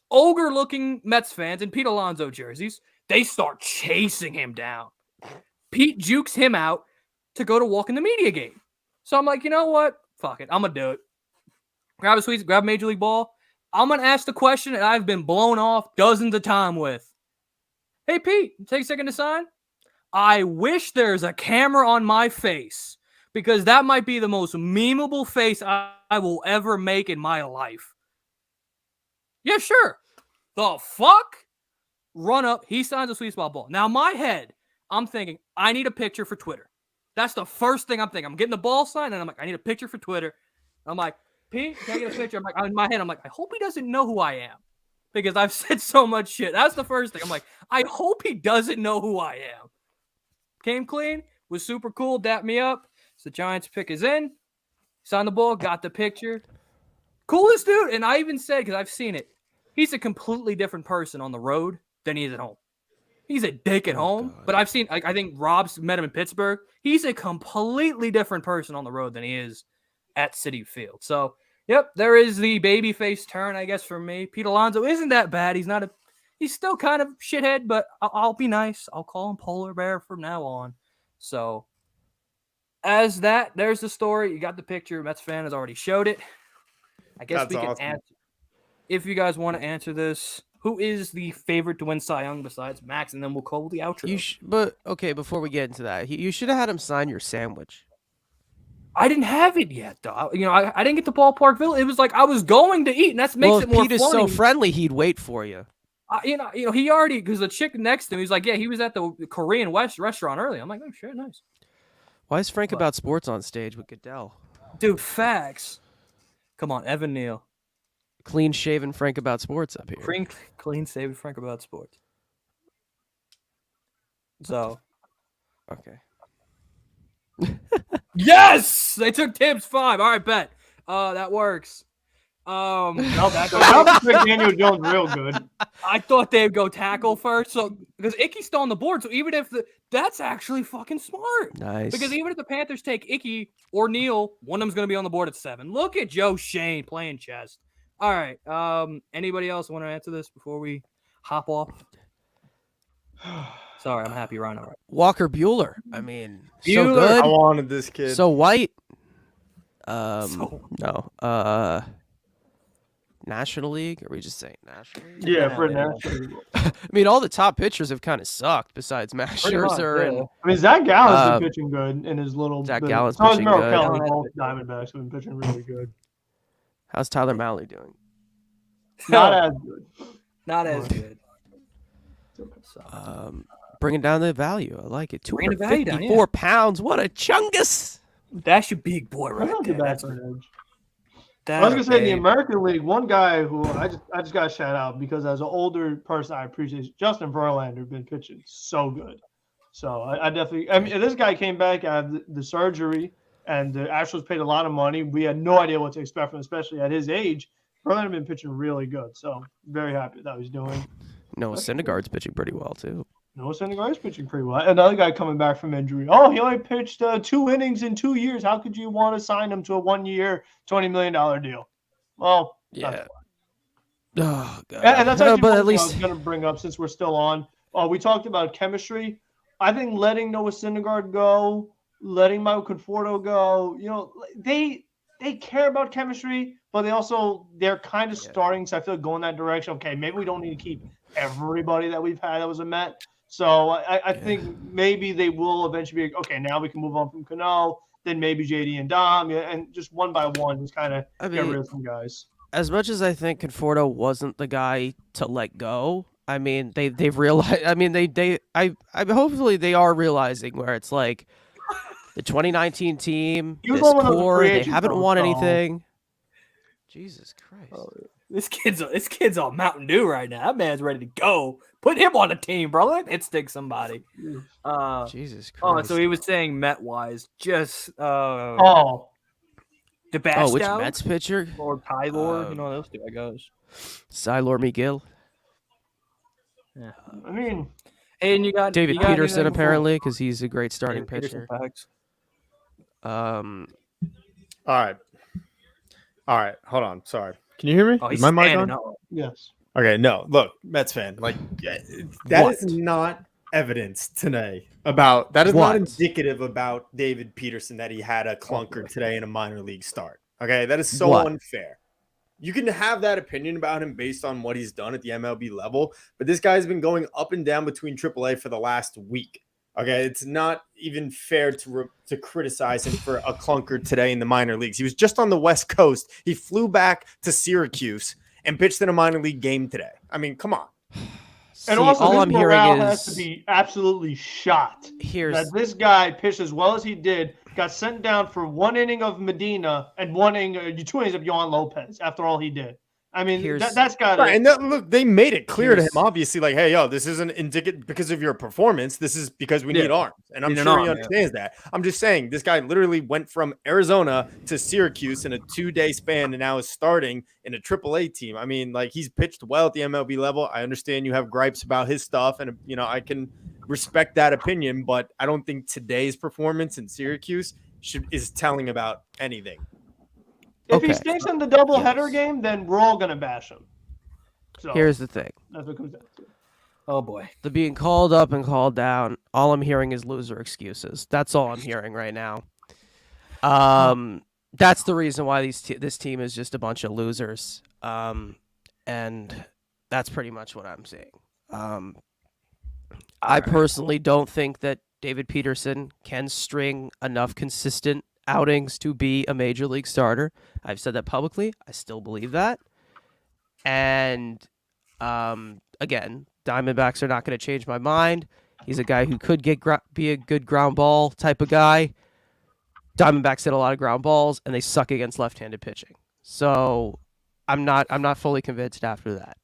ogre-looking Mets fans in Pete Alonso jerseys. They start chasing him down. Pete jukes him out to go to walk in the media gate. So I'm like, you know what? Fuck it. I'm going to do it. Grab a sweets, grab a Major League ball. I'm going to ask the question that I've been blown off dozens of times with. Hey, Pete, take a second to sign. I wish there's a camera on my face because that might be the most memeable face I will ever make in my life. Yeah, sure. The fuck? Run up. He signs a sweet spot ball. Now, my head, I'm thinking, I need a picture for Twitter. That's the first thing I'm thinking. I'm getting the ball signed, and I'm like, I need a picture for Twitter. I'm like, Pete, can I get a picture? I'm like, in my head, I'm like, I hope he doesn't know who I am. Because I've said so much shit. That's the first thing. I'm like, I hope he doesn't know who I am. Came clean. Was super cool. Dapped me up. So the Giants pick is in. Signed the ball. Got the picture. Coolest dude. And I even said, because I've seen it, he's a completely different person on the road than he is at home. He's a dick at home. God. But I've seen, I think Rob's met him in Pittsburgh. He's a completely different person on the road than he is at Citi Field. So, yep, there is the babyface turn, I guess, for me. Pete Alonso isn't that bad. He's still kind of shithead, but I'll be nice. I'll call him Polar Bear from now on. So, there's the story. You got the picture. Mets fan has already showed it. I guess we can answer. If you guys want to answer this, who is the favorite to win Cy Young besides Max? And then we'll call the outro. But, okay, before we get into that, you should have had him sign your sandwich. I didn't have it yet, though. I didn't get to Ballpark Village. It was like I was going to eat, and that makes it more Pete funny. is so friendly, he'd wait for you. He already, because the chick next to him, he's like, yeah, he was at the Korean West restaurant earlier. I'm like, oh shit, nice. Why is Frank About Sports on stage with Goodell? Dude, facts. Come on, Evan Neal. Clean shaven Frank About Sports up here. Clean shaven Frank About Sports. So. Okay. Yes! They took Tibbs 5. All right, bet. That works. Daniel Jones real good. I thought they'd go tackle first, so because Icky's still on the board. So even if that's actually fucking smart. Nice. Because even if the Panthers take Icky or Neal, one of them's going to be on the board at 7. Look at Joe Shane playing chess. All right. Anybody else want to answer this before we hop off? Sorry, I'm happy Rhino. Walker Buehler. I mean, so Buehler. good. I wanted this kid. So white. No. National League? Are we just saying National League? Yeah, for National. I mean, all the top pitchers have kind of sucked besides Max Pretty much, Scherzer. And I mean, Zach Gallen's been pitching good in his little. Zach bit. Gallen's So is pitching Merrill good. Kelly. Both Diamondbacks have been pitching really good. how's Tyler Mahle doing? Not as good. Not as good. Bringing down the value. I like it. Bringing the value down, 254 pounds. What a chungus. That's your big boy That's right not too there. bad for an edge. I was gonna say the American League. One guy who I just got to shout out because as an older person, I appreciate Justin Verlander. Been pitching so good. So I definitely. I mean, this guy came back out of the surgery, and the Astros paid a lot of money. We had no idea what to expect from him, especially at his age. Verlander been pitching really good. So very happy with that he's doing. Noah Syndergaard's pitching pretty well too. Noah Syndergaard's pitching pretty well. Another guy coming back from injury. Oh, he only pitched 2 innings in 2 years. How could you want to sign him to a 1-year, $20 million deal? Well, Yeah. Oh god. and that's actually but one at thing I least was going to bring up since we're still on. We talked about chemistry. I think letting Noah Syndergaard go, letting Michael Conforto go, they care about chemistry, but they're kind of starting to, I feel, go in that direction. Okay, maybe we don't need to keep everybody that we've had that was a Met. So I think maybe they will eventually be okay. Now we can move on from Canal, then maybe JD and Dom, and just one by one, just kind of get rid of some guys. as much as I think Conforto wasn't the guy to let go, I mean they've realized. I mean I hopefully they are realizing where it's like the 2019 team, He was this one of the core, free they agents, haven't though, won so- anything. Jesus Christ. This kid's on Mountain Dew right now. That man's ready to go. Put him on the team, bro. Let him stick somebody. Jesus Christ. Oh, so he was saying Met wise, just the Oh, which Mets pitcher? or Tylor, those two I goes. Silor McGill. Yeah. I mean, And you got David you got Peterson anything before- apparently because he's a great starting David Peterson pitcher. facts. All right. Hold on. Sorry. Can you hear me? Oh, Is he's my mic standing on? up. yes. Okay. No. Look, Mets fan. Like that What? is not evidence today about that is What? not indicative about David Peterson that he had a clunker today in a minor league start. Okay, that is so What? unfair. You can have that opinion about him based on what he's done at the MLB level, but this guy's been going up and down between AAA for the last week. Okay, it's not even fair to criticize him for a clunker today in the minor leagues. He was just on the West Coast. He flew back to Syracuse and pitched in a minor league game today. I mean, come on. See, And also, all his I'm hearing morale is has to be absolutely shot here's that this guy pitched as well as he did, got sent down for 1 inning of Medina and 1 inning, 2 innings of Yohan Lopez after all he did. I mean, Here's- that's got Right, and look, they made it clear to him, Here's- obviously, like, hey, yo, this isn't indicative because of your performance. This is because we need arms. And I'm Need an sure he arm, yeah. understands that. I'm just saying, this guy literally went from Arizona to Syracuse in a 2-day span and now is starting in a AAA team. I mean, like, he's pitched well at the MLB level. I understand you have gripes about his stuff, and, I can respect that opinion, but I don't think today's performance in Syracuse is telling about anything. If he Okay. stinks in the doubleheader game, then we're all gonna bash him. So here's the thing. that's what it comes down to. Oh boy. The being called up and called down, all I'm hearing is loser excuses. That's all I'm hearing right now. That's the reason why this team is just a bunch of losers. And that's pretty much what I'm saying. I personally don't think that David Peterson can string enough consistent outings to be a major league starter. I've said that publicly. I still believe that. And again, Diamondbacks are not going to change my mind. He's a guy who could be a good ground ball type of guy. Diamondbacks hit a lot of ground balls, and they suck against left-handed pitching. So I'm not fully convinced after that.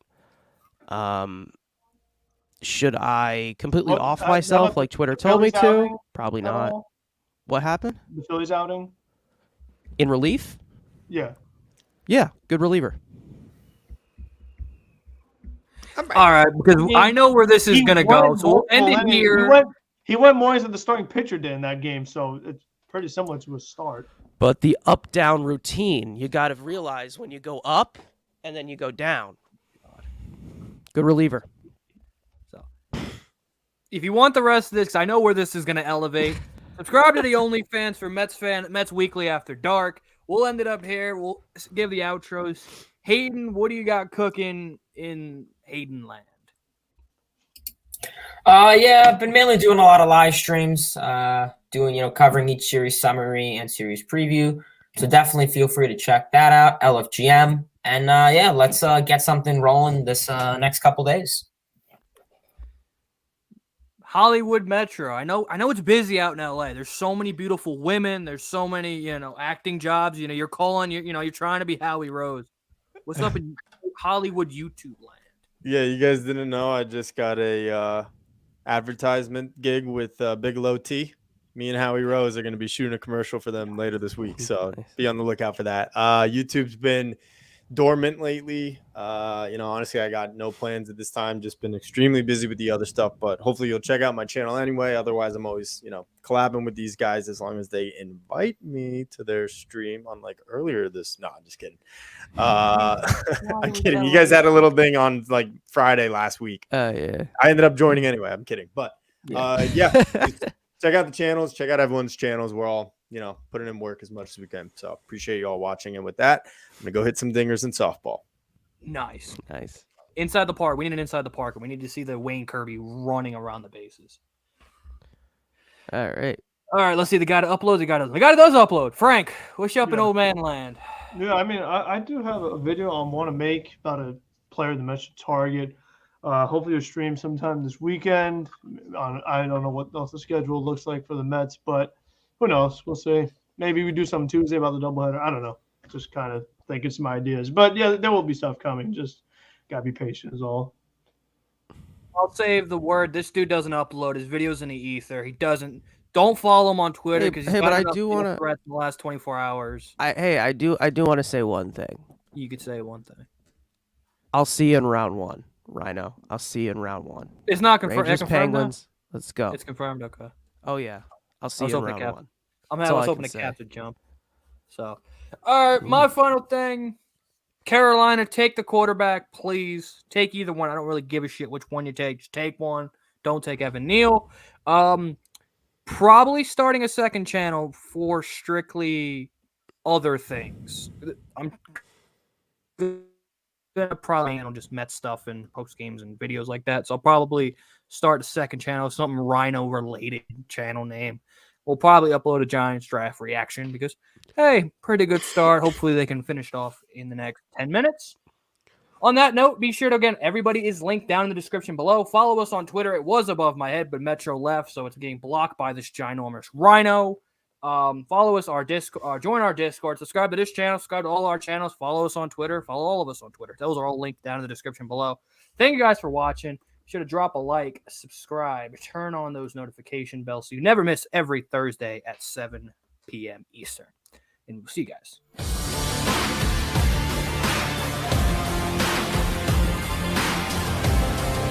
Should I completely Well, off how myself about like Twitter the told me Phillies to? outing Probably at not. all? What happened? The Phillies outing? In relief? Yeah. Yeah, good reliever. All right, because I know where this is He going to go. went So we'll end it multiple innings. here. He went more than the starting pitcher did in that game, so it's pretty similar to a start. But the up-down routine, you got to realize when you go up and then you go down. Good reliever. So, if you want the rest of this, I know where this is going to elevate. Subscribe to the OnlyFans for Mets Weekly After Dark. We'll end it up here. We'll give the outros. Hayden, what do you got cooking in Hayden land? Yeah, I've been mainly doing a lot of live streams, covering each series summary and series preview. So definitely feel free to check that out, LFGM. And let's get something rolling this next couple days. Hollywood Metro. I know it's busy out in LA. There's so many beautiful women. There's so many, acting jobs. You're calling, you're trying to be Howie Rose. What's up in Hollywood YouTube land? Yeah, you guys didn't know I just got a advertisement gig with Bigelow T. Me and Howie Rose are going to be shooting a commercial for them later this week, so be on the lookout for that. YouTube's been dormant lately. Honestly, I got no plans at this time. Just been extremely busy with the other stuff, but hopefully you'll check out my channel anyway. Otherwise, I'm always, collabing with these guys as long as they invite me to their stream. Unlike earlier no, I'm just kidding. I'm kidding. You guys had a little thing on like Friday last week. Yeah. I ended up joining anyway. I'm kidding. But check out the channels. Check out everyone's channels. We're all, putting in work as much as we can. So appreciate you all watching. And with that, I'm going to go hit some dingers in softball. Nice. Inside the park. We need an inside the park. We need to see the Wayne Kirby running around the bases. All right. Let's see. The guy that uploads. The guy that does upload. Frank, what's you up in old man land? Yeah, I mean, I do have a video I want to make about a player that mentioned target. Hopefully you'll stream sometime this weekend. I don't know what else the schedule looks like for the Mets, but who knows? We'll see. Maybe we do something Tuesday about the doubleheader. I don't know. Just kind of thinking some ideas. But yeah, there will be stuff coming. Just gotta be patient is all. I'll save the word. This dude doesn't upload his videos in the ether. He doesn't. Don't follow him on Twitter because but I do want to threats in the last 24 hours. I do want to say one thing. You could say one thing. I'll see you in round one, Rhino. I'll see you in round one. It's not confirmed. Rangers, Penguins. Let's go. It's confirmed. Okay. Oh yeah. I'll see you in round one. I was hoping the Caps would jump. So, all right, my final thing. Carolina, take the quarterback, please. Take either one. I don't really give a shit which one you take. Just take one. Don't take Evan Neal. Probably starting a second channel for strictly other things. I'm gonna probably handle just Met stuff and post games and videos like that. So I'll probably start a second channel, something Rhino related channel name. We'll probably upload a Giants draft reaction because, hey, pretty good start. Hopefully they can finish it off in the next 10 minutes. On that note, be sure to, again, everybody is linked down in the description below. Follow us on Twitter. It was above my head, but Metro left, so it's getting blocked by this ginormous Rhino. Follow us, join our Discord, subscribe to this channel, subscribe to all our channels, follow us on Twitter, follow all of us on Twitter. Those are all linked down in the description below. Thank you guys for watching. Should have drop a like, subscribe, turn on those notification bells so you never miss every Thursday at 7 p.m. Eastern. And we'll see you guys.